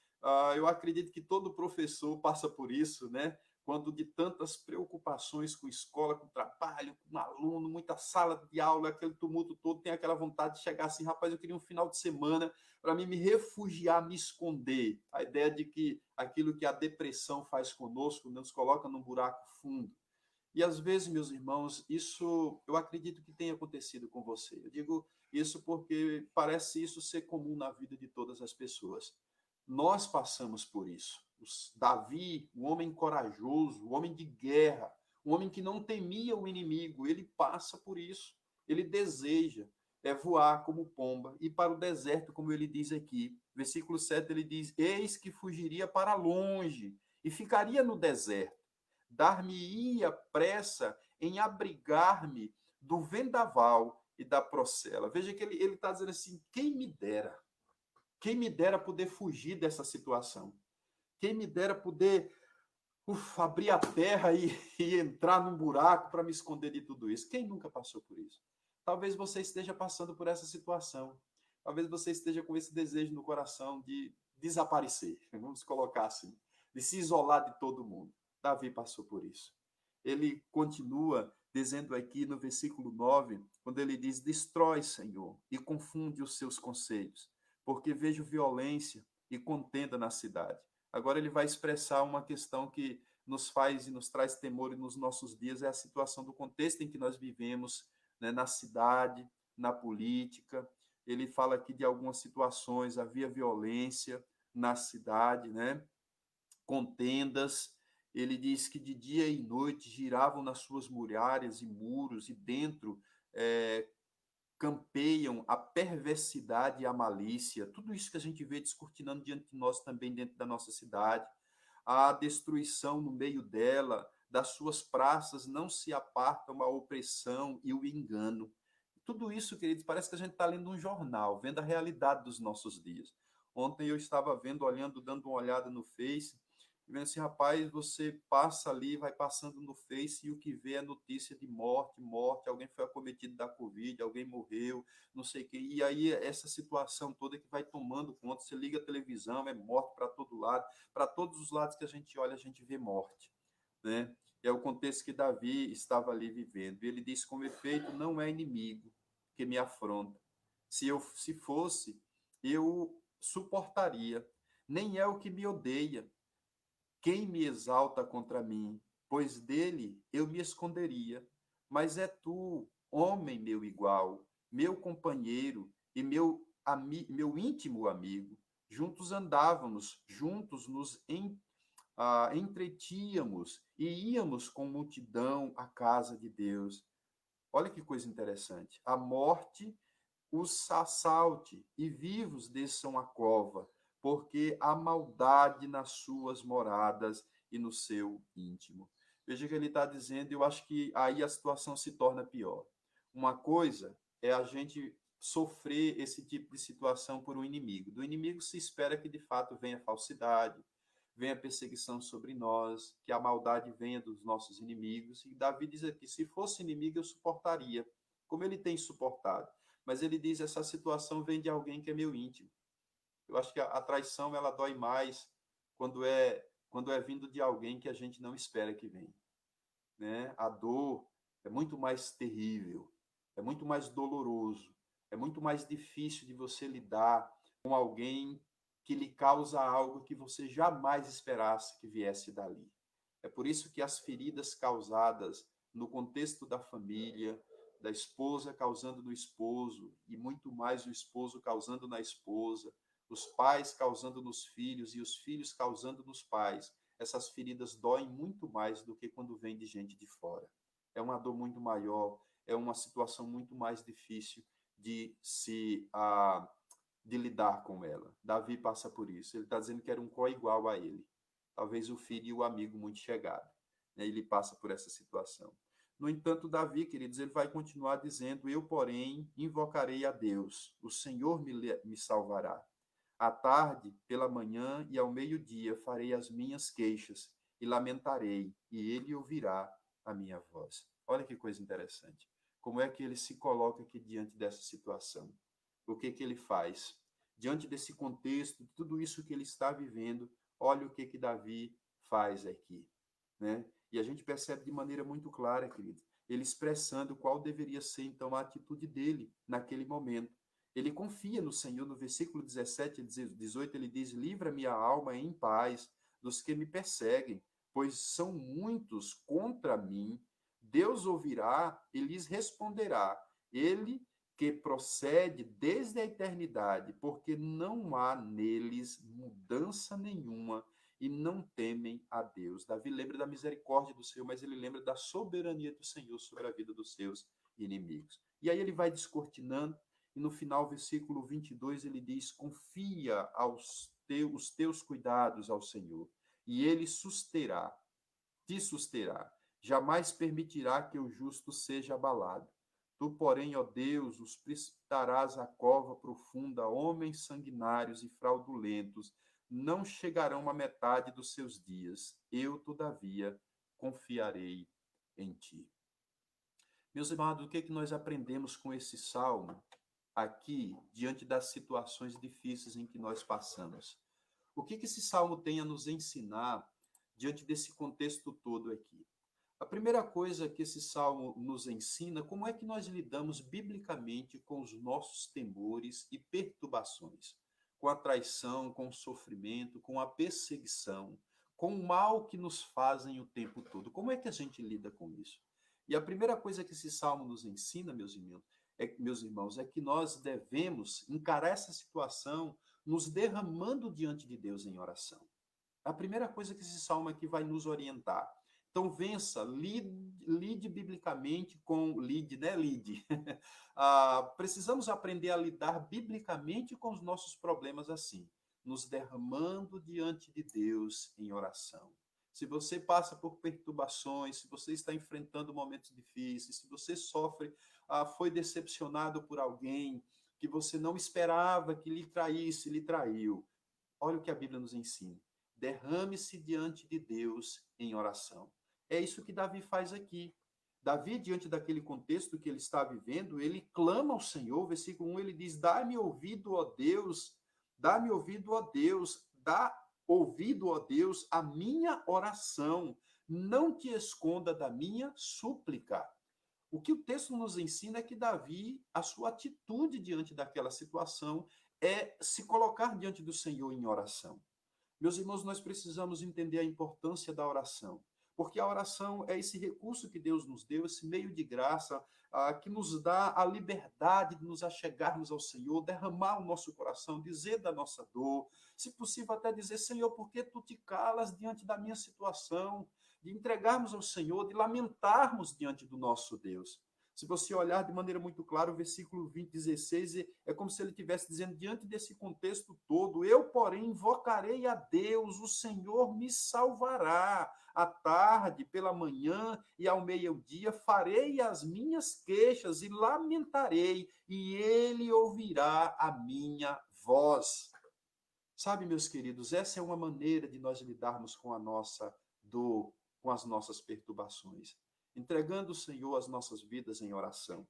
S1: eu acredito que todo professor passa por isso, né? Quando de tantas preocupações com escola, com trabalho, com aluno, muita sala de aula, aquele tumulto todo, tem aquela vontade de chegar assim, rapaz, eu queria um final de semana para mim me refugiar, me esconder. A ideia de que aquilo que a depressão faz conosco nos coloca num buraco fundo. E às vezes, meus irmãos, isso eu acredito que tenha acontecido com você. Eu digo isso porque parece isso ser comum na vida de todas as pessoas. Nós passamos por isso. Davi, um homem corajoso, um homem de guerra, um homem que não temia o inimigo, ele passa por isso. Ele deseja voar como pomba e para o deserto, como ele diz aqui. Versículo 7 ele diz: Eis que fugiria para longe e ficaria no deserto. Dar-me-ia pressa em abrigar-me do vendaval e da procela. Veja que ele está dizendo assim: quem me dera poder fugir dessa situação, quem me dera poder abrir a terra e entrar num buraco para me esconder de tudo isso. Quem nunca passou por isso? Talvez você esteja passando por essa situação. Talvez você esteja com esse desejo no coração de desaparecer, vamos colocar assim, de se isolar de todo mundo. Davi passou por isso. Ele continua dizendo aqui no versículo 9, quando ele diz: Destrói, Senhor, e confunde os seus conselhos, porque vejo violência e contenda na cidade. Agora ele vai expressar uma questão que nos faz e nos traz temor nos nossos dias, é a situação do contexto em que nós vivemos, né, na cidade, na política. Ele fala aqui de algumas situações, havia violência na cidade, né? Contendas. Ele diz que de dia e noite giravam nas suas muralhas e muros, e dentro campeiam a perversidade e a malícia. Tudo isso que a gente vê descortinando diante de nós também dentro da nossa cidade. A destruição no meio dela, das suas praças não se apartam a opressão e o engano. Tudo isso, queridos, parece que a gente está lendo um jornal, vendo a realidade dos nossos dias. Ontem eu estava vendo, olhando, dando uma olhada no Face, e vendo assim, rapaz, você passa ali, vai passando no Face e o que vê é notícia de morte, morte, alguém foi acometido da Covid, alguém morreu, não sei o quê. E aí essa situação toda que vai tomando conta, você liga a televisão, é morte para todo lado, para todos os lados que a gente olha, a gente vê morte, né? É o contexto que Davi estava ali vivendo. Ele diz: com efeito, não é inimigo que me afronta. Se fosse, eu suportaria. Nem é o que me odeia quem me exalta contra mim, pois dele eu me esconderia. Mas é tu, homem meu igual, meu companheiro e meu íntimo amigo. Juntos andávamos, juntos nos entretínhamos e íamos com multidão à casa de Deus. Olha que coisa interessante. A morte os assalte e vivos desçam a cova, porque há maldade nas suas moradas e no seu íntimo. Veja que ele está dizendo, eu acho que aí a situação se torna pior. Uma coisa é a gente sofrer esse tipo de situação por um inimigo. Do inimigo se espera que de fato venha falsidade, venha perseguição sobre nós, que a maldade venha dos nossos inimigos. E Davi diz aqui: se fosse inimigo, eu suportaria. como ele tem suportado. Mas ele diz, essa situação vem de alguém que é meu íntimo. Eu acho que a traição, ela dói mais quando é vindo de alguém que a gente não espera que venha, né? A dor é muito mais terrível, é muito mais doloroso, é muito mais difícil de você lidar com alguém que lhe causa algo que você jamais esperasse que viesse dali. É por isso que as feridas causadas no contexto da família, da esposa causando no esposo, e muito mais o esposo causando na esposa, os pais causando nos filhos e os filhos causando nos pais, essas feridas doem muito mais do que quando vem de gente de fora. É uma dor muito maior, é uma situação muito mais difícil de lidar com ela. Davi passa por isso. Ele está dizendo que era um co-igual a ele. Talvez o filho e o amigo muito chegado. Ele passa por essa situação. No entanto, Davi, queridos, ele vai continuar dizendo: eu, porém, invocarei a Deus. O Senhor me salvará. À tarde, pela manhã e ao meio-dia farei as minhas queixas e lamentarei, e ele ouvirá a minha voz. Olha que coisa interessante. Como é que ele se coloca aqui diante dessa situação? O que que ele faz? Diante desse contexto, de tudo isso que ele está vivendo, olha o que que Davi faz aqui, né? E a gente percebe de maneira muito clara, querido, ele expressando qual deveria ser então a atitude dele naquele momento. Ele confia no Senhor, no versículo 17 e 18, ele diz: livra minha alma em paz dos que me perseguem, pois são muitos contra mim. Deus ouvirá e lhes responderá. Ele que procede desde a eternidade, porque não há neles mudança nenhuma e não temem a Deus. Davi lembra da misericórdia do Senhor, mas ele lembra da soberania do Senhor sobre a vida dos seus inimigos. E aí ele vai descortinando, e no final, versículo 22, ele diz: confia os teus cuidados ao Senhor, e ele te susterá. Jamais permitirá que o justo seja abalado. Tu, porém, ó Deus, os precipitarás à cova profunda, homens sanguinários e fraudulentos, não chegarão à metade dos seus dias. Eu, todavia, confiarei em ti. Meus amados, o que é que nós aprendemos com esse salmo aqui, diante das situações difíceis em que nós passamos? O que esse salmo tem a nos ensinar diante desse contexto todo aqui? A primeira coisa que esse salmo nos ensina, como é que nós lidamos biblicamente com os nossos temores e perturbações, com a traição, com o sofrimento, com a perseguição, com o mal que nos fazem o tempo todo. Como é que a gente lida com isso? E a primeira coisa que esse salmo nos ensina, meus irmãos, é que nós devemos encarar essa situação nos derramando diante de Deus em oração. A primeira coisa que esse salmo aqui vai nos orientar. Então, vença, lide biblicamente com, lide. Precisamos aprender a lidar biblicamente com os nossos problemas assim, nos derramando diante de Deus em oração. Se você passa por perturbações, se você está enfrentando momentos difíceis, se você sofre, foi decepcionado por alguém que você não esperava que lhe traísse, lhe traiu. Olha o que a Bíblia nos ensina. Derrame-se diante de Deus em oração. É isso que Davi faz aqui. Davi, diante daquele contexto que ele está vivendo, ele clama ao Senhor. Versículo 1, ele diz: dá-me ouvido, ó Deus, dá-me ouvido, ó Deus, dá ouvido, ó Deus, a minha oração. Não te esconda da minha súplica. O que o texto nos ensina é que Davi, a sua atitude diante daquela situação é se colocar diante do Senhor em oração. Meus irmãos, nós precisamos entender a importância da oração, porque a oração é esse recurso que Deus nos deu, esse meio de graça, que nos dá a liberdade de nos achegarmos ao Senhor, derramar o nosso coração, dizer da nossa dor, se possível até dizer: Senhor, por que tu te calas diante da minha situação? De entregarmos ao Senhor, de lamentarmos diante do nosso Deus. Se você olhar de maneira muito clara, o versículo 20, 16, é como se ele estivesse dizendo, diante desse contexto todo: eu, porém, invocarei a Deus, o Senhor me salvará. À tarde, pela manhã e ao meio-dia, farei as minhas queixas e lamentarei, e ele ouvirá a minha voz. Sabe, meus queridos, essa é uma maneira de nós lidarmos com a nossa dor, com as nossas perturbações, entregando o Senhor as nossas vidas em oração.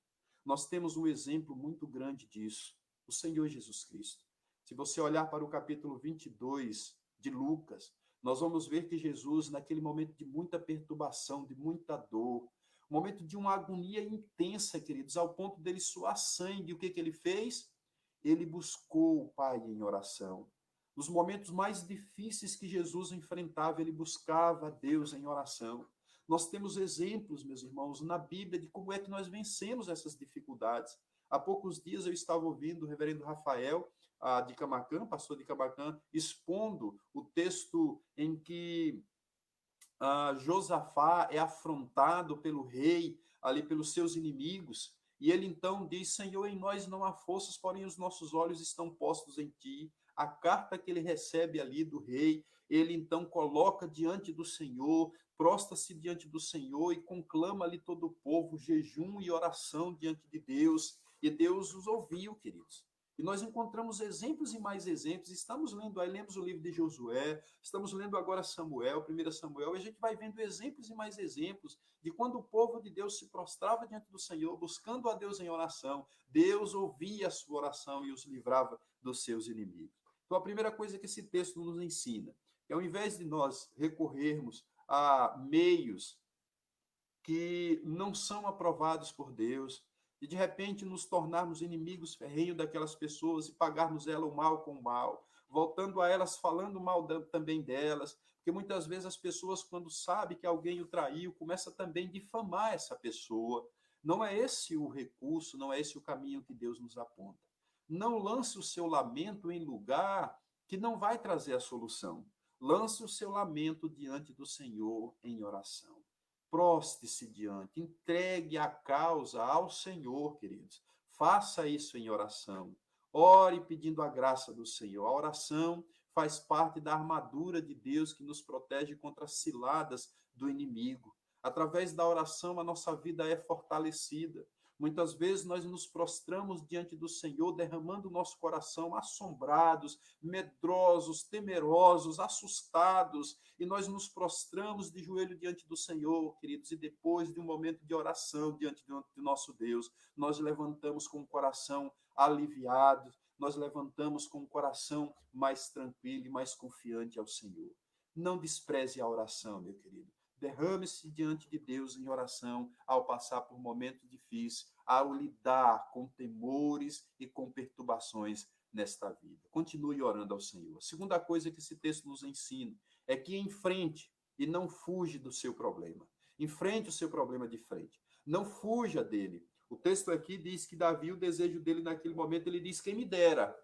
S1: nós temos um exemplo muito grande disso, o Senhor Jesus Cristo. Se você olhar para o capítulo 22 de Lucas, nós vamos ver que Jesus, naquele momento de muita perturbação, de muita dor, um momento de uma agonia intensa, queridos, ao ponto dele suar sangue, o que ele fez? Ele buscou o Pai em oração. Nos momentos mais difíceis que Jesus enfrentava, ele buscava a Deus em oração. Nós temos exemplos, meus irmãos, na Bíblia de como é que nós vencemos essas dificuldades. Há poucos dias eu estava ouvindo o reverendo Rafael de Camaquã, pastor de Camaquã, expondo o texto em que Josafá é afrontado pelo rei, ali pelos seus inimigos, e ele então diz: Senhor, em nós não há forças, porém os nossos olhos estão postos em ti. A carta que ele recebe ali do rei, ele então coloca diante do Senhor, prostra-se diante do Senhor e conclama ali todo o povo, jejum e oração diante de Deus, e Deus os ouviu, queridos. E nós encontramos exemplos e mais exemplos. Estamos lendo aí, lemos o livro de Josué, estamos lendo agora Samuel, 1 Samuel, e a gente vai vendo exemplos e mais exemplos de quando o povo de Deus se prostrava diante do Senhor, buscando a Deus em oração. Deus ouvia a sua oração e os livrava dos seus inimigos. Então, a primeira coisa que esse texto nos ensina é, ao invés de nós recorrermos a meios que não são aprovados por Deus, e de repente nos tornarmos inimigos ferrenhos daquelas pessoas e pagarmos ela o mal com o mal, voltando a elas falando mal também delas, porque muitas vezes as pessoas, quando sabem que alguém o traiu, começam também a difamar essa pessoa. Não é esse o recurso, não é esse o caminho que Deus nos aponta. Não lance o seu lamento em lugar que não vai trazer a solução. Lance o seu lamento diante do Senhor em oração. Proste-se diante, entregue a causa ao Senhor, queridos. Faça isso em oração. Ore pedindo a graça do Senhor. A oração faz parte da armadura de Deus que nos protege contra as ciladas do inimigo. Através da oração, a nossa vida é fortalecida. Muitas vezes nós nos prostramos diante do Senhor, derramando o nosso coração assombrados, medrosos, temerosos, assustados, e nós nos prostramos de joelho diante do Senhor, queridos, e depois de um momento de oração diante do nosso Deus, nós levantamos com o coração aliviado, nós levantamos com o coração mais tranquilo e mais confiante ao Senhor. Não despreze a oração, meu querido. Derrame-se diante de Deus em oração ao passar por momentos difíceis, ao lidar com temores e com perturbações nesta vida. Continue orando ao Senhor. A segunda coisa que esse texto nos ensina é que enfrente e não fuja do seu problema. Enfrente o seu problema de frente. Não fuja dele. O texto aqui diz que Davi, o desejo dele naquele momento, ele diz: quem me dera.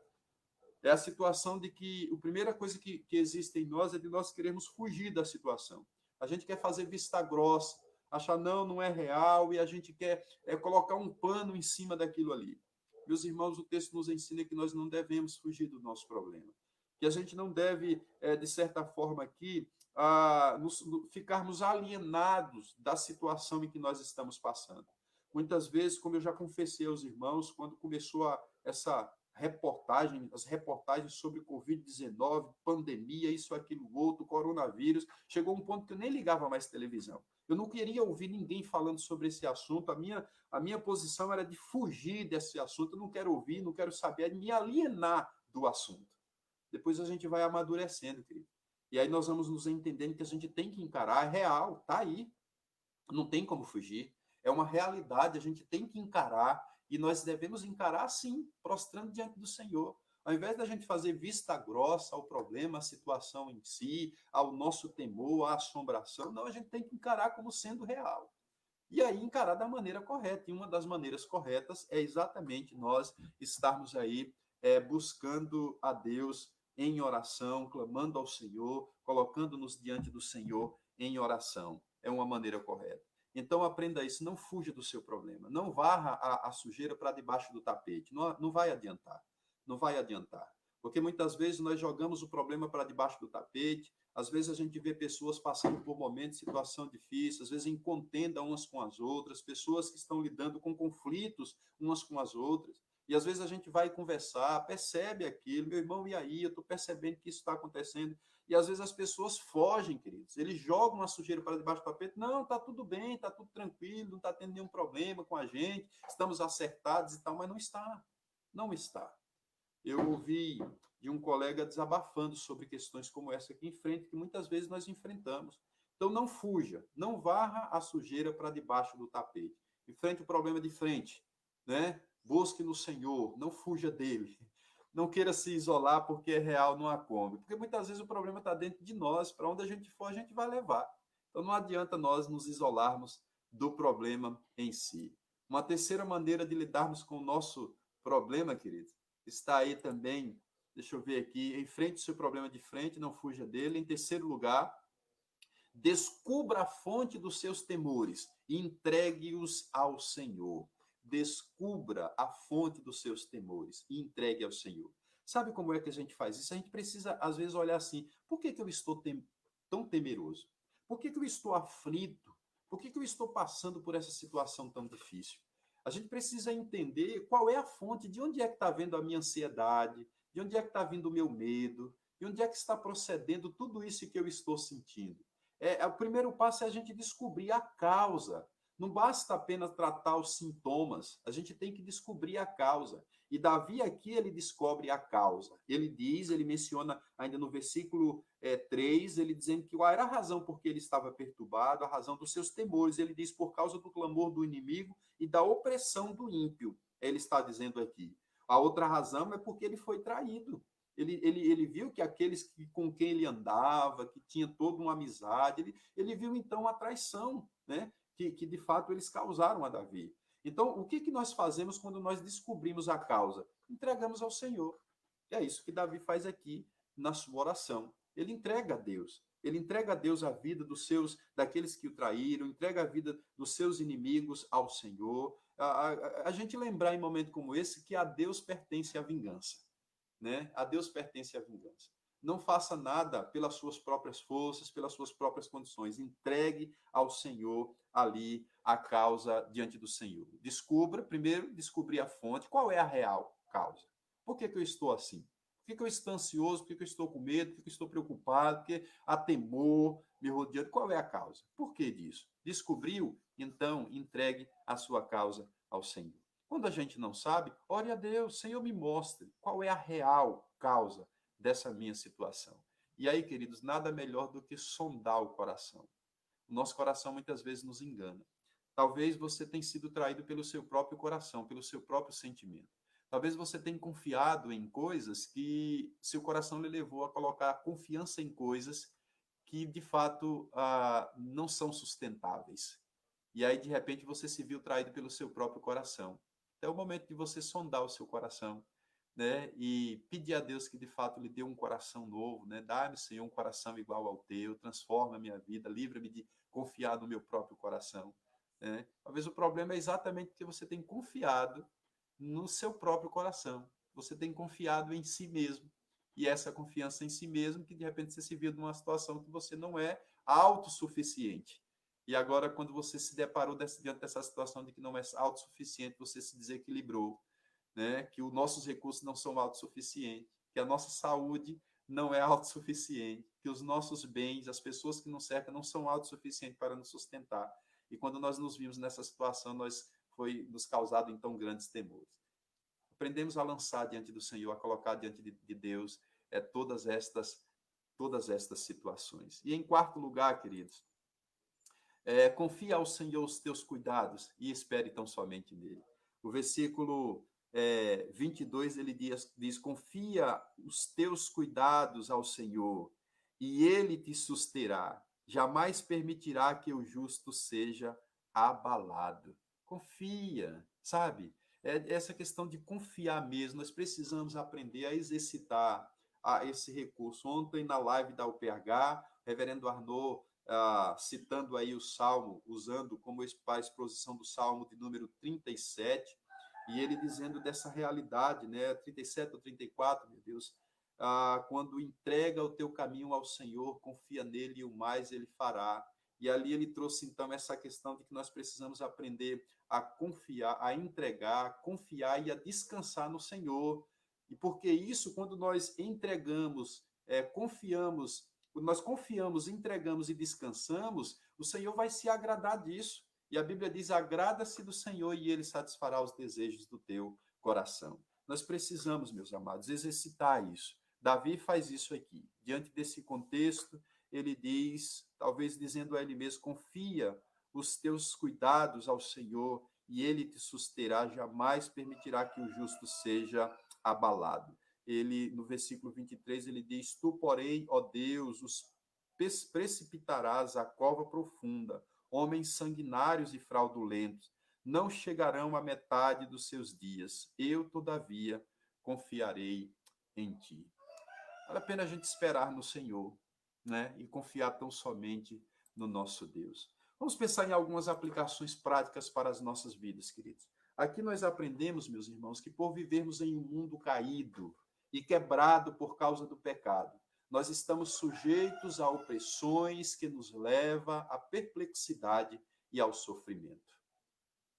S1: É a situação de que a primeira coisa que existe em nós é de nós queremos fugir da situação. A gente quer fazer vista grossa, achar não é real, e a gente quer colocar um pano em cima daquilo ali. Meus irmãos, o texto nos ensina que nós não devemos fugir do nosso problema. Que a gente não deve, de certa forma aqui, ficarmos alienados da situação em que nós estamos passando. Muitas vezes, como eu já confessei aos irmãos, quando começou essa as reportagens sobre Covid-19, pandemia, isso, aquilo, outro, coronavírus, chegou um ponto que eu nem ligava mais televisão. Eu não queria ouvir ninguém falando sobre esse assunto, a minha posição era de fugir desse assunto, eu não quero ouvir, não quero saber, é me alienar do assunto. Depois a gente vai amadurecendo, querido. E aí nós vamos nos entendendo que a gente tem que encarar, é real, está aí, não tem como fugir, é uma realidade, a gente tem que encarar, e nós devemos encarar, sim, prostrando diante do Senhor. Ao invés da gente fazer vista grossa ao problema, à situação em si, ao nosso temor, à assombração, não, a gente tem que encarar como sendo real. E aí encarar da maneira correta. E uma das maneiras corretas é exatamente nós estarmos aí buscando a Deus em oração, clamando ao Senhor, colocando-nos diante do Senhor em oração. É uma maneira correta. Então, aprenda isso, não fuja do seu problema. Não varra a sujeira para debaixo do tapete. Não vai adiantar. Não vai adiantar. Porque muitas vezes nós jogamos o problema para debaixo do tapete, às vezes a gente vê pessoas passando por momentos de situação difícil, às vezes em contenda umas com as outras, pessoas que estão lidando com conflitos umas com as outras. E às vezes a gente vai conversar, percebe aquilo, meu irmão, e aí? Eu estou percebendo que isso está acontecendo. E às vezes as pessoas fogem, queridos. Eles jogam a sujeira para debaixo do tapete. Não, está tudo bem, está tudo tranquilo, não está tendo nenhum problema com a gente, estamos acertados e tal, mas não está. Não está. Eu ouvi de um colega desabafando sobre questões como essa aqui em frente, que muitas vezes nós enfrentamos. Então não fuja, não varra a sujeira para debaixo do tapete. Enfrente o problema de frente, né? Busque no Senhor, não fuja dele. Não queira se isolar porque é real numa Kombi. Porque muitas vezes o problema está dentro de nós. Para onde a gente for, a gente vai levar. Então não adianta nós nos isolarmos do problema em si. Uma terceira maneira de lidarmos com o nosso problema, querido, está aí também. Deixa eu ver aqui. Enfrente o seu problema de frente, não fuja dele. Em terceiro lugar, descubra a fonte dos seus temores e entregue-os ao Senhor. Descubra a fonte dos seus temores e entregue ao Senhor. Sabe como é que a gente faz isso? A gente precisa, às vezes, olhar assim: por que eu estou tão temeroso? Por que eu estou aflito? Por que eu estou passando por essa situação tão difícil? A gente precisa entender qual é a fonte, de onde é que está vindo a minha ansiedade, de onde é que está vindo o meu medo, de onde é que está procedendo tudo isso que eu estou sentindo. O primeiro passo é a gente descobrir a causa. Não basta apenas tratar os sintomas, a gente tem que descobrir a causa. E Davi aqui, ele descobre a causa. Ele menciona ainda no versículo 3, ele dizendo que qual era a razão por que ele estava perturbado, a razão dos seus temores. Ele diz, por causa do clamor do inimigo e da opressão do ímpio. Ele está dizendo aqui. A outra razão é porque ele foi traído. Ele viu que aqueles com quem ele andava, que tinha toda uma amizade, ele viu então a traição, né? Que de fato eles causaram a Davi. Então, o que nós fazemos quando nós descobrimos a causa? Entregamos ao Senhor. E é isso que Davi faz aqui na sua oração. Ele entrega a Deus. Ele entrega a Deus a vida daqueles que o traíram, entrega a vida dos seus inimigos ao Senhor. A gente lembrar em momento como esse que a Deus pertence a vingança, né? A Deus pertence a vingança. Não faça nada pelas suas próprias forças, pelas suas próprias condições. Entregue ao Senhor ali a causa diante do Senhor. Primeiro, descobrir a fonte. Qual é a real causa? Por que eu estou assim? Por que eu estou ansioso? Por que eu estou com medo? Por que eu estou preocupado? Por que há temor me rodeando? Qual é a causa? Por que disso? Descobriu? Então, entregue a sua causa ao Senhor. Quando a gente não sabe, ore a Deus, Senhor, me mostre qual é a real causa dessa minha situação. E aí, queridos, nada melhor do que sondar o coração. O nosso coração muitas vezes nos engana. Talvez você tenha sido traído pelo seu próprio coração, pelo seu próprio sentimento. Talvez você tenha confiado em coisas que seu coração lhe levou a colocar confiança em coisas que, de fato, não são sustentáveis. E aí, de repente, você se viu traído pelo seu próprio coração. Então, é o momento de você sondar o seu coração, né? E pedir a Deus que, de fato, lhe dê um coração novo, né? Dá-me, Senhor, um coração igual ao teu, transforma a minha vida, livra-me de confiar no meu próprio coração, né? Talvez o problema é exatamente porque você tem confiado no seu próprio coração. Você tem confiado em si mesmo. E essa confiança em si mesmo, que de repente você se viu numa situação que você não é autossuficiente. E agora, quando você se deparou diante dessa situação de que não é autossuficiente, você se desequilibrou, né? Que os nossos recursos não são autossuficientes, que a nossa saúde não é autossuficiente, que os nossos bens, as pessoas que nos cercam, não são autossuficientes para nos sustentar. E quando nós nos vimos nessa situação, foi nos causado então grandes temores. Aprendemos a lançar diante do Senhor, a colocar diante de Deus todas estas situações. E em quarto lugar, queridos, confia ao Senhor os teus cuidados e espere tão somente nele. O versículo 22, ele diz, confia os teus cuidados ao Senhor e ele te susterá. Jamais permitirá que o justo seja abalado. Confia, sabe? Essa questão de confiar mesmo. Nós precisamos aprender a exercitar esse recurso. Ontem, na live da UPH, o reverendo Arnaud, citando aí o Salmo, usando como a exposição do Salmo de número 37, e ele dizendo dessa realidade, né, 37 ou 34, meu Deus, quando entrega o teu caminho ao Senhor, confia nele e o mais ele fará. E ali ele trouxe, então, essa questão de que nós precisamos aprender a confiar, a entregar, a confiar e a descansar no Senhor. E porque isso, quando nós entregamos, confiamos, quando nós confiamos, entregamos e descansamos, o Senhor vai se agradar disso. E a Bíblia diz: agrada-se do Senhor e ele satisfará os desejos do teu coração. Nós precisamos, meus amados, exercitar isso. Davi faz isso aqui. Diante desse contexto, ele diz, talvez dizendo a ele mesmo: confia os teus cuidados ao Senhor e ele te susterá, jamais permitirá que o justo seja abalado. Ele, no versículo 23, ele diz: tu, porém, ó Deus, os precipitarás à cova profunda, homens sanguinários e fraudulentos, não chegarão à metade dos seus dias. Eu, todavia, confiarei em ti. Vale a pena a gente esperar no Senhor, né? E confiar tão somente no nosso Deus. Vamos pensar em algumas aplicações práticas para as nossas vidas, queridos. Aqui nós aprendemos, meus irmãos, que por vivermos em um mundo caído e quebrado por causa do pecado, nós estamos sujeitos a opressões que nos levam à perplexidade e ao sofrimento.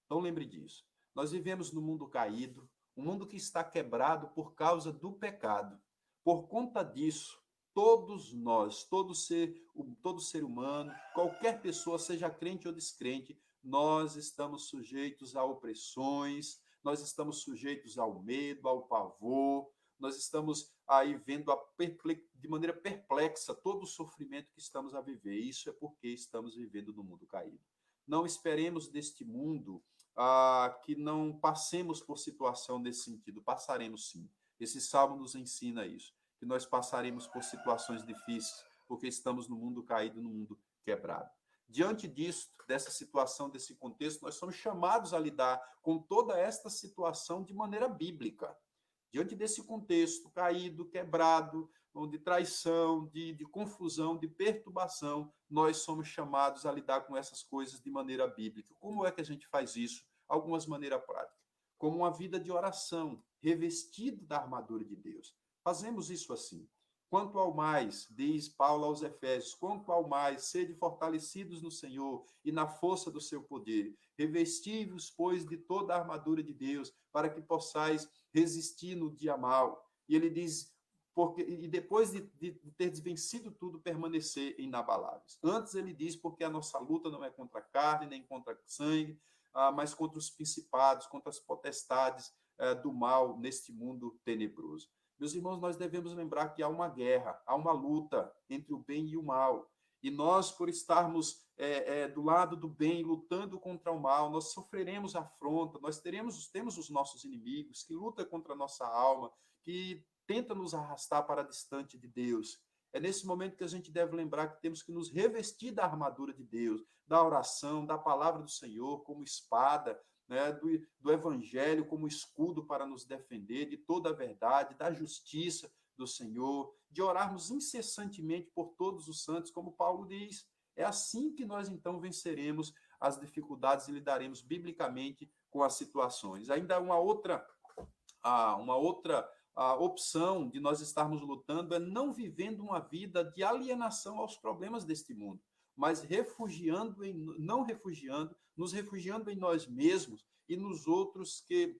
S1: Então lembre disso. Nós vivemos num mundo caído, um mundo que está quebrado por causa do pecado. Por conta disso, todos nós, todo ser humano, qualquer pessoa, seja crente ou descrente, nós estamos sujeitos a opressões, nós estamos sujeitos ao medo, ao pavor, nós estamos aí vendo de maneira perplexa todo o sofrimento que estamos a viver. Isso é porque estamos vivendo no mundo caído. Não esperemos deste mundo que não passemos por situação nesse sentido. Passaremos sim. Esse salmo nos ensina isso, que nós passaremos por situações difíceis, porque estamos no mundo caído, no mundo quebrado. Diante disso, dessa situação, desse contexto, nós somos chamados a lidar com toda esta situação de maneira bíblica. Diante desse contexto caído, quebrado, de traição, de confusão, de perturbação, nós somos chamados a lidar com essas coisas de maneira bíblica. Como é que a gente faz isso? Algumas maneiras práticas. Como uma vida de oração, revestido da armadura de Deus. Fazemos isso assim. Quanto ao mais, diz Paulo aos Efésios, quanto ao mais, sede fortalecidos no Senhor e na força do seu poder. Revesti-vos, pois, de toda a armadura de Deus, para que possais resistir no dia mau. E ele diz, e depois de ter vencido tudo, permanecer inabaláveis. Antes ele diz, porque a nossa luta não é contra a carne, nem contra sangue, mas contra os principados, contra as potestades do mal neste mundo tenebroso. Meus irmãos, nós devemos lembrar que há uma guerra, há uma luta entre o bem e o mal. E nós, por estarmos do lado do bem, lutando contra o mal, nós sofreremos afronta, nós temos os nossos inimigos que lutam contra a nossa alma, que tenta nos arrastar para distante de Deus. É nesse momento que a gente deve lembrar que temos que nos revestir da armadura de Deus, da oração, da palavra do Senhor como espada, né, do evangelho como escudo para nos defender de toda a verdade, da justiça do Senhor, de orarmos incessantemente por todos os santos, como Paulo diz. É assim que nós, então, venceremos as dificuldades e lidaremos biblicamente com as situações. Ainda uma outra opção de nós estarmos lutando é não vivendo uma vida de alienação aos problemas deste mundo, mas nos refugiando em nós mesmos e nos outros e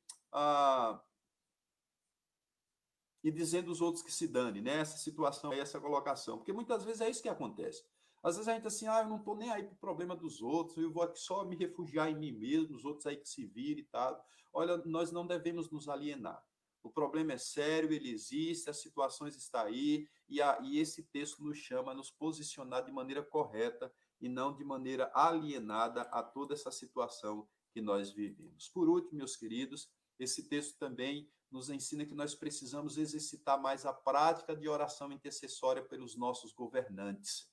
S1: dizendo aos outros que se dane, né? Essa situação, essa colocação, porque muitas vezes é isso que acontece. Às vezes a gente assim, eu não estou nem aí para o problema dos outros, eu vou aqui só me refugiar em mim mesmo, os outros aí que se virem e tal. Olha, nós não devemos nos alienar. O problema é sério, ele existe, as situações estão aí, e esse texto nos chama a nos posicionar de maneira correta e não de maneira alienada a toda essa situação que nós vivemos. Por último, meus queridos, esse texto também nos ensina que nós precisamos exercitar mais a prática de oração intercessória pelos nossos governantes,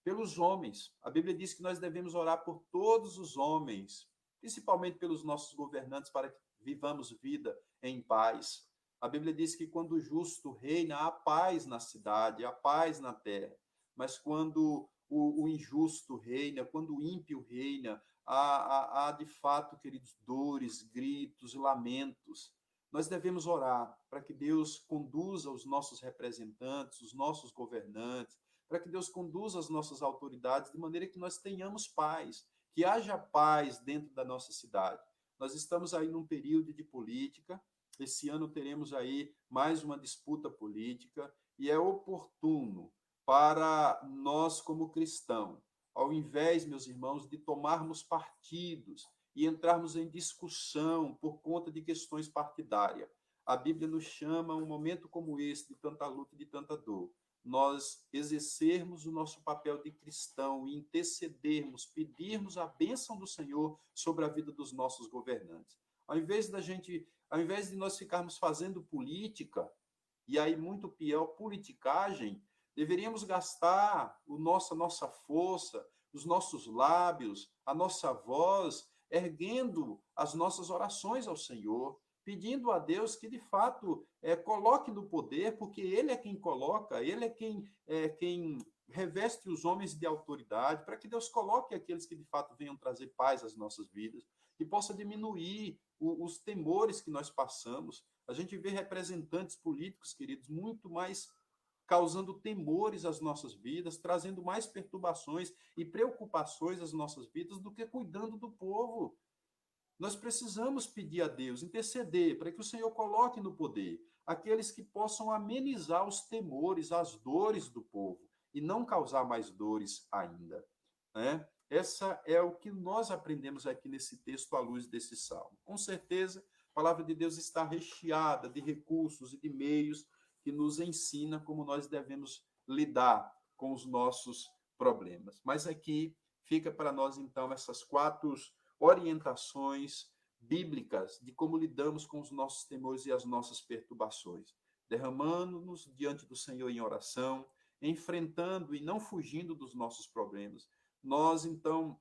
S1: pelos homens. A Bíblia diz que nós devemos orar por todos os homens, principalmente pelos nossos governantes, para que vivamos vida em paz. A Bíblia diz que quando o justo reina, há paz na cidade, há paz na terra. Mas quando o injusto reina, quando o ímpio reina, há de fato, queridos, dores, gritos, lamentos. Nós devemos orar para que Deus conduza os nossos representantes, os nossos governantes, para que Deus conduza as nossas autoridades de maneira que nós tenhamos paz, que haja paz dentro da nossa cidade. Nós estamos aí num período de política, esse ano teremos aí mais uma disputa política, e é oportuno para nós, como cristãos, ao invés, meus irmãos, de tomarmos partidos e entrarmos em discussão por conta de questões partidárias. A Bíblia nos chama a um momento como esse, de tanta luta e de tanta dor, nós exercermos o nosso papel de cristão e intercedermos, pedirmos a bênção do Senhor sobre a vida dos nossos governantes. Ao invés de nós ficarmos fazendo política, e aí muito pior, politicagem, deveríamos gastar a nossa força, os nossos lábios, a nossa voz, erguendo as nossas orações ao Senhor, pedindo a Deus que, de fato, coloque no poder, porque Ele é quem coloca, Ele é quem reveste os homens de autoridade, para que Deus coloque aqueles que, de fato, venham trazer paz às nossas vidas e possa diminuir os temores que nós passamos. A gente vê representantes políticos, queridos, muito mais causando temores às nossas vidas, trazendo mais perturbações e preocupações às nossas vidas do que cuidando do povo. Nós precisamos pedir a Deus, interceder, para que o Senhor coloque no poder aqueles que possam amenizar os temores, as dores do povo, e não causar mais dores ainda. Né? Essa é o que nós aprendemos aqui nesse texto à luz desse salmo. Com certeza, a palavra de Deus está recheada de recursos e de meios que nos ensina como nós devemos lidar com os nossos problemas. Mas aqui fica para nós, então, essas 4 orientações bíblicas de como lidamos com os nossos temores e as nossas perturbações, derramando-nos diante do Senhor em oração, enfrentando e não fugindo dos nossos problemas. Nós, então,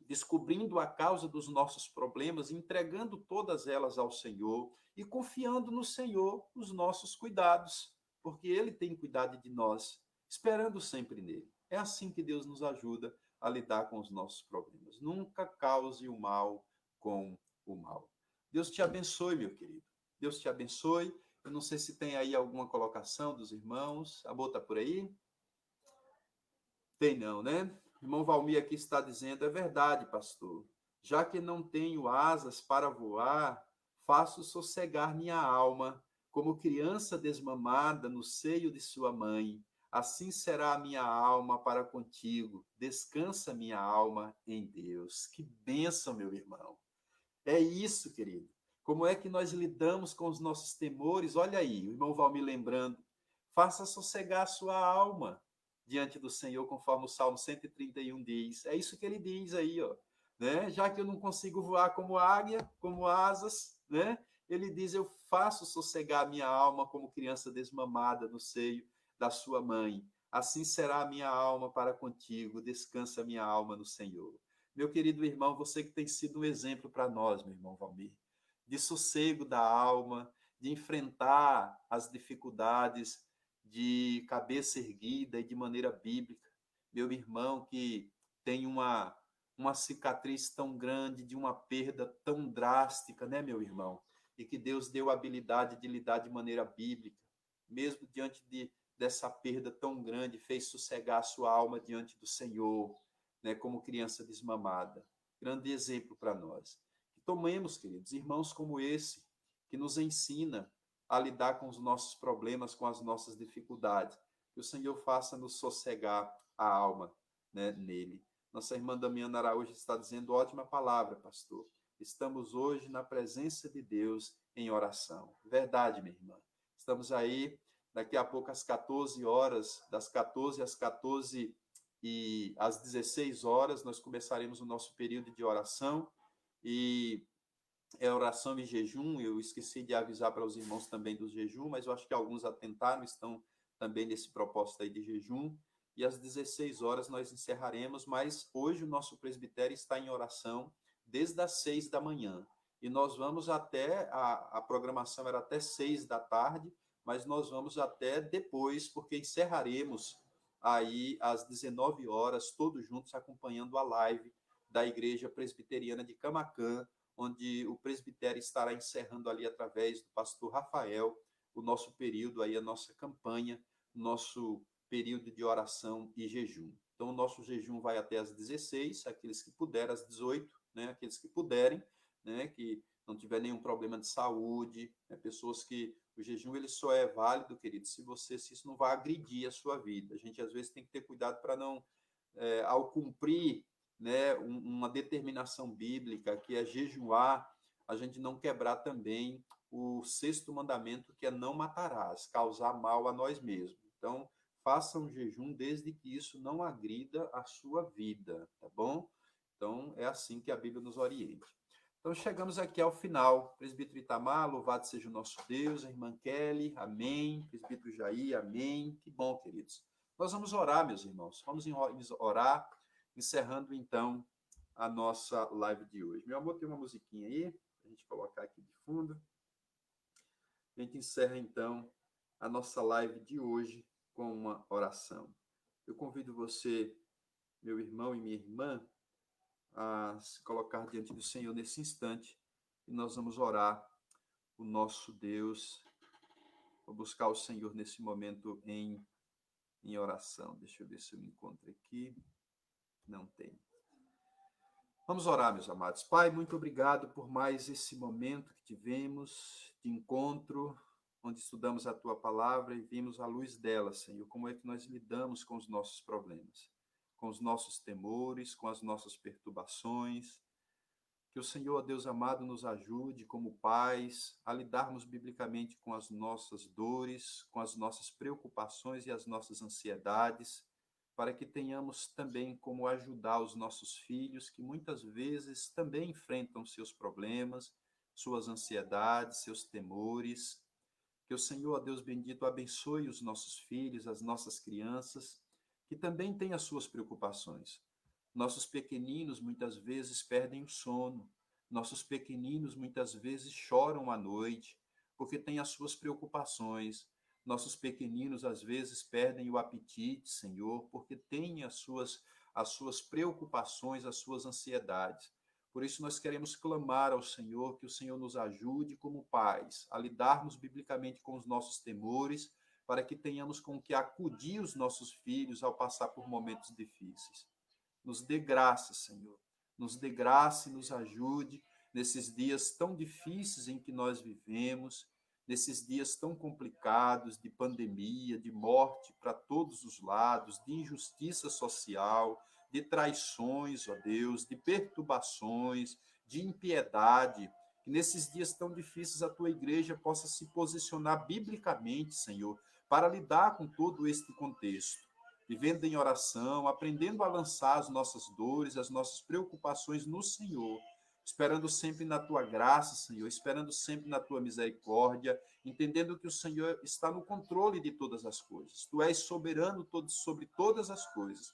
S1: descobrindo a causa dos nossos problemas, entregando todas elas ao Senhor e confiando no Senhor os nossos cuidados, porque Ele tem cuidado de nós, esperando sempre nele. É assim que Deus nos ajuda a lidar com os nossos problemas. Nunca cause o mal com o mal. Deus te abençoe, meu querido. Deus te abençoe. Eu não sei se tem aí alguma colocação dos irmãos. A boa está por aí? Tem não, né? O irmão Valmir aqui está dizendo, é verdade, pastor. Já que não tenho asas para voar, faço sossegar minha alma, como criança desmamada no seio de sua mãe. Assim será a minha alma para contigo. Descansa minha alma em Deus. Que bênção, meu irmão. É isso, querido. Como é que nós lidamos com os nossos temores? Olha aí, o irmão Valmir lembrando. Faça sossegar a sua alma diante do Senhor, conforme o Salmo 131 diz. É isso que ele diz aí, ó. Né? Já que eu não consigo voar como águia, como asas, né? Ele diz, eu faço sossegar a minha alma como criança desmamada no seio da sua mãe. Assim será a minha alma para contigo, descansa a minha alma no Senhor. Meu querido irmão, você que tem sido um exemplo para nós, meu irmão Valmir, de sossego da alma, de enfrentar as dificuldades de cabeça erguida e de maneira bíblica. Meu irmão que tem uma cicatriz tão grande, de uma perda tão drástica, né, meu irmão? E que Deus deu a habilidade de lidar de maneira bíblica, mesmo diante dessa perda tão grande, fez sossegar a sua alma diante do Senhor, né, como criança desmamada. Grande exemplo para nós. Que tomemos, queridos, irmãos como esse, que nos ensina a lidar com os nossos problemas, com as nossas dificuldades. Que o Senhor faça nos sossegar a alma, né, nele. Nossa irmã Damiana Araújo está dizendo, ótima palavra, pastor. Estamos hoje na presença de Deus em oração. Verdade, minha irmã. Estamos aí, daqui a pouco às 14 horas, das 14 às 14 e às 16 horas, nós começaremos o nosso período de oração, e é oração e jejum. Eu esqueci de avisar para os irmãos também do jejum, mas eu acho que alguns atentaram, estão também nesse propósito aí de jejum, e às 16 horas nós encerraremos, mas hoje o nosso presbitério está em oração desde as 6 da manhã, e nós vamos até, a programação era até 6 da tarde, mas nós vamos até depois, porque encerraremos aí às 19 horas, todos juntos acompanhando a live da Igreja Presbiteriana de Camaquã, onde o presbitério estará encerrando ali através do pastor Rafael o nosso período aí, a nossa campanha, nosso período de oração e jejum. Então, o nosso jejum vai até às 16, aqueles que puderem, às 18, né, aqueles que puderem, né, que não tiver nenhum problema de saúde, né, pessoas que o jejum ele só é válido, querido, se isso não vai agredir a sua vida. A gente às vezes tem que ter cuidado para não, ao cumprir, né, uma determinação bíblica que é jejuar, a gente não quebrar também o sexto mandamento, que é não matarás, causar mal a nós mesmos. Então, faça um jejum desde que isso não agrida a sua vida, tá bom? Então, é assim que a Bíblia nos orienta. Então, chegamos aqui ao final. Presbítero Itamar, louvado seja o nosso Deus. A irmã Kelly, amém. Presbítero Jair, amém. Que bom, queridos. Nós vamos orar, meus irmãos. Vamos orar, encerrando, então, a nossa live de hoje. Meu amor, tem uma musiquinha aí, para a gente colocar aqui de fundo. A gente encerra, então, a nossa live de hoje com uma oração. Eu convido você, meu irmão e minha irmã, a se colocar diante do Senhor nesse instante e nós vamos orar o nosso Deus, vou buscar o Senhor nesse momento em oração. Deixa eu ver se eu me encontro aqui. Não tem. Vamos orar, meus amados. Pai, muito obrigado por mais esse momento que tivemos de encontro, onde estudamos a Tua palavra e vimos à luz dela, Senhor, como é que nós lidamos com os nossos problemas, com os nossos temores, com as nossas perturbações. Que o Senhor, Deus amado, nos ajude como pais a lidarmos biblicamente com as nossas dores, com as nossas preocupações e as nossas ansiedades, para que tenhamos também como ajudar os nossos filhos, que muitas vezes também enfrentam seus problemas, suas ansiedades, seus temores. Que o Senhor, Deus bendito, abençoe os nossos filhos, as nossas crianças, que também têm as suas preocupações. Nossos pequeninos muitas vezes perdem o sono. Nossos pequeninos muitas vezes choram à noite, porque têm as suas preocupações. Nossos pequeninos às vezes perdem o apetite, Senhor, porque têm as suas preocupações, as suas ansiedades. Por isso nós queremos clamar ao Senhor, que o Senhor nos ajude como pais a lidarmos biblicamente com os nossos temores, para que tenhamos com que acudir os nossos filhos ao passar por momentos difíceis. Nos dê graça, Senhor. Nos dê graça e nos ajude nesses dias tão difíceis em que nós vivemos, nesses dias tão complicados de pandemia, de morte para todos os lados, de injustiça social, de traições, ó Deus, de perturbações, de impiedade. Que nesses dias tão difíceis a tua igreja possa se posicionar biblicamente, Senhor, para lidar com todo este contexto, vivendo em oração, aprendendo a lançar as nossas dores, as nossas preocupações no Senhor, esperando sempre na tua graça, Senhor, esperando sempre na tua misericórdia, entendendo que o Senhor está no controle de todas as coisas. Tu és soberano sobre todas as coisas.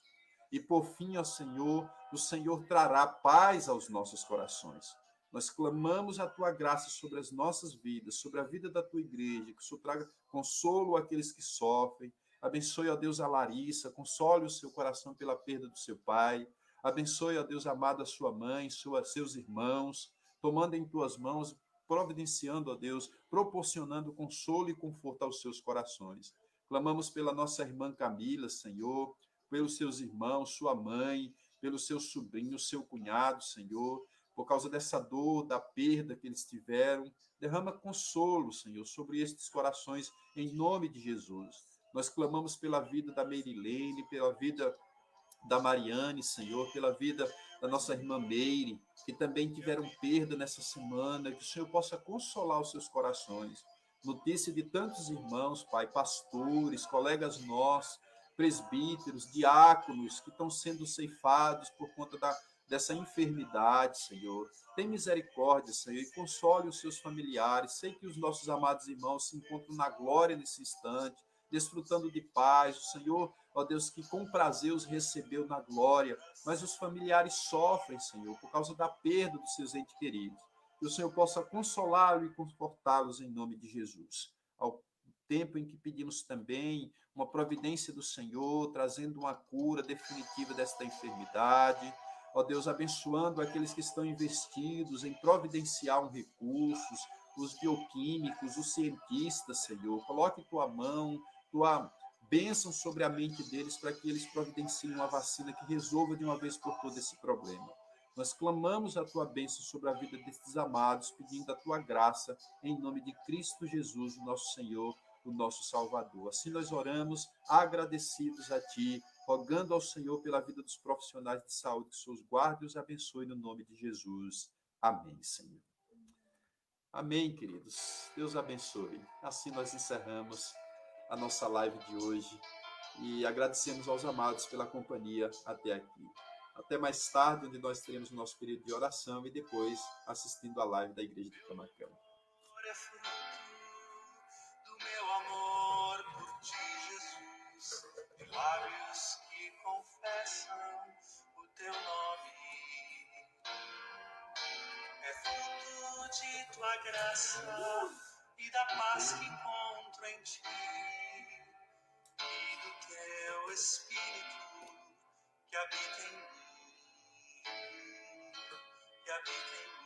S1: E por fim, ó Senhor, o Senhor trará paz aos nossos corações. Nós clamamos a tua graça sobre as nossas vidas, sobre a vida da tua igreja, que o Senhor traga consolo àqueles que sofrem. Abençoe, ó Deus, a Larissa, console o seu coração pela perda do seu pai. Abençoe, ó Deus amado, a sua mãe, seus irmãos, tomando em tuas mãos, providenciando, ó Deus, proporcionando consolo e conforto aos seus corações. Clamamos pela nossa irmã Camila, Senhor, pelos seus irmãos, sua mãe, pelo seu sobrinho, seu cunhado, Senhor, por causa dessa dor, da perda que eles tiveram. Derrama consolo, Senhor, sobre estes corações, em nome de Jesus. Nós clamamos pela vida da Merilene, pela vida da Mariane, Senhor, pela vida da nossa irmã Meire, que também tiveram perda nessa semana, que o Senhor possa consolar os seus corações. Notícia de tantos irmãos, Pai, pastores, colegas nossos, presbíteros, diáconos, que estão sendo ceifados por conta dessa enfermidade, Senhor. Tem misericórdia, Senhor, e console os seus familiares. Sei que os nossos amados irmãos se encontram na glória nesse instante, desfrutando de paz. O Senhor, ó Deus, que com prazer os recebeu na glória, mas os familiares sofrem, Senhor, por causa da perda dos seus entes queridos. Que o Senhor possa consolá-los e confortá-los em nome de Jesus. Ao tempo em que pedimos também uma providência do Senhor, trazendo uma cura definitiva desta enfermidade. Ó Deus, abençoando aqueles que estão investidos em providenciar recursos, os bioquímicos, os cientistas, Senhor. Coloque tua mão, tua bênção sobre a mente deles para que eles providenciem uma vacina que resolva de uma vez por todas esse problema. Nós clamamos a tua bênção sobre a vida destes amados, pedindo a tua graça, em nome de Cristo Jesus, o nosso Senhor, o nosso Salvador. Assim nós oramos, agradecidos a ti, rogando ao Senhor pela vida dos profissionais de saúde, que os seus guarde e os abençoe no nome de Jesus. Amém, Senhor. Amém, queridos. Deus abençoe. Assim nós encerramos a nossa live de hoje e agradecemos aos amados pela companhia até aqui. Até mais tarde, onde nós teremos o nosso período de oração e depois assistindo a live da Igreja de Camaquã.
S3: É fruto do meu amor por ti, Jesus, de lábios que confessam o teu nome. É fruto de tua graça e da paz que encontro em ti e do teu Espírito que habita em mim, que habita em mim.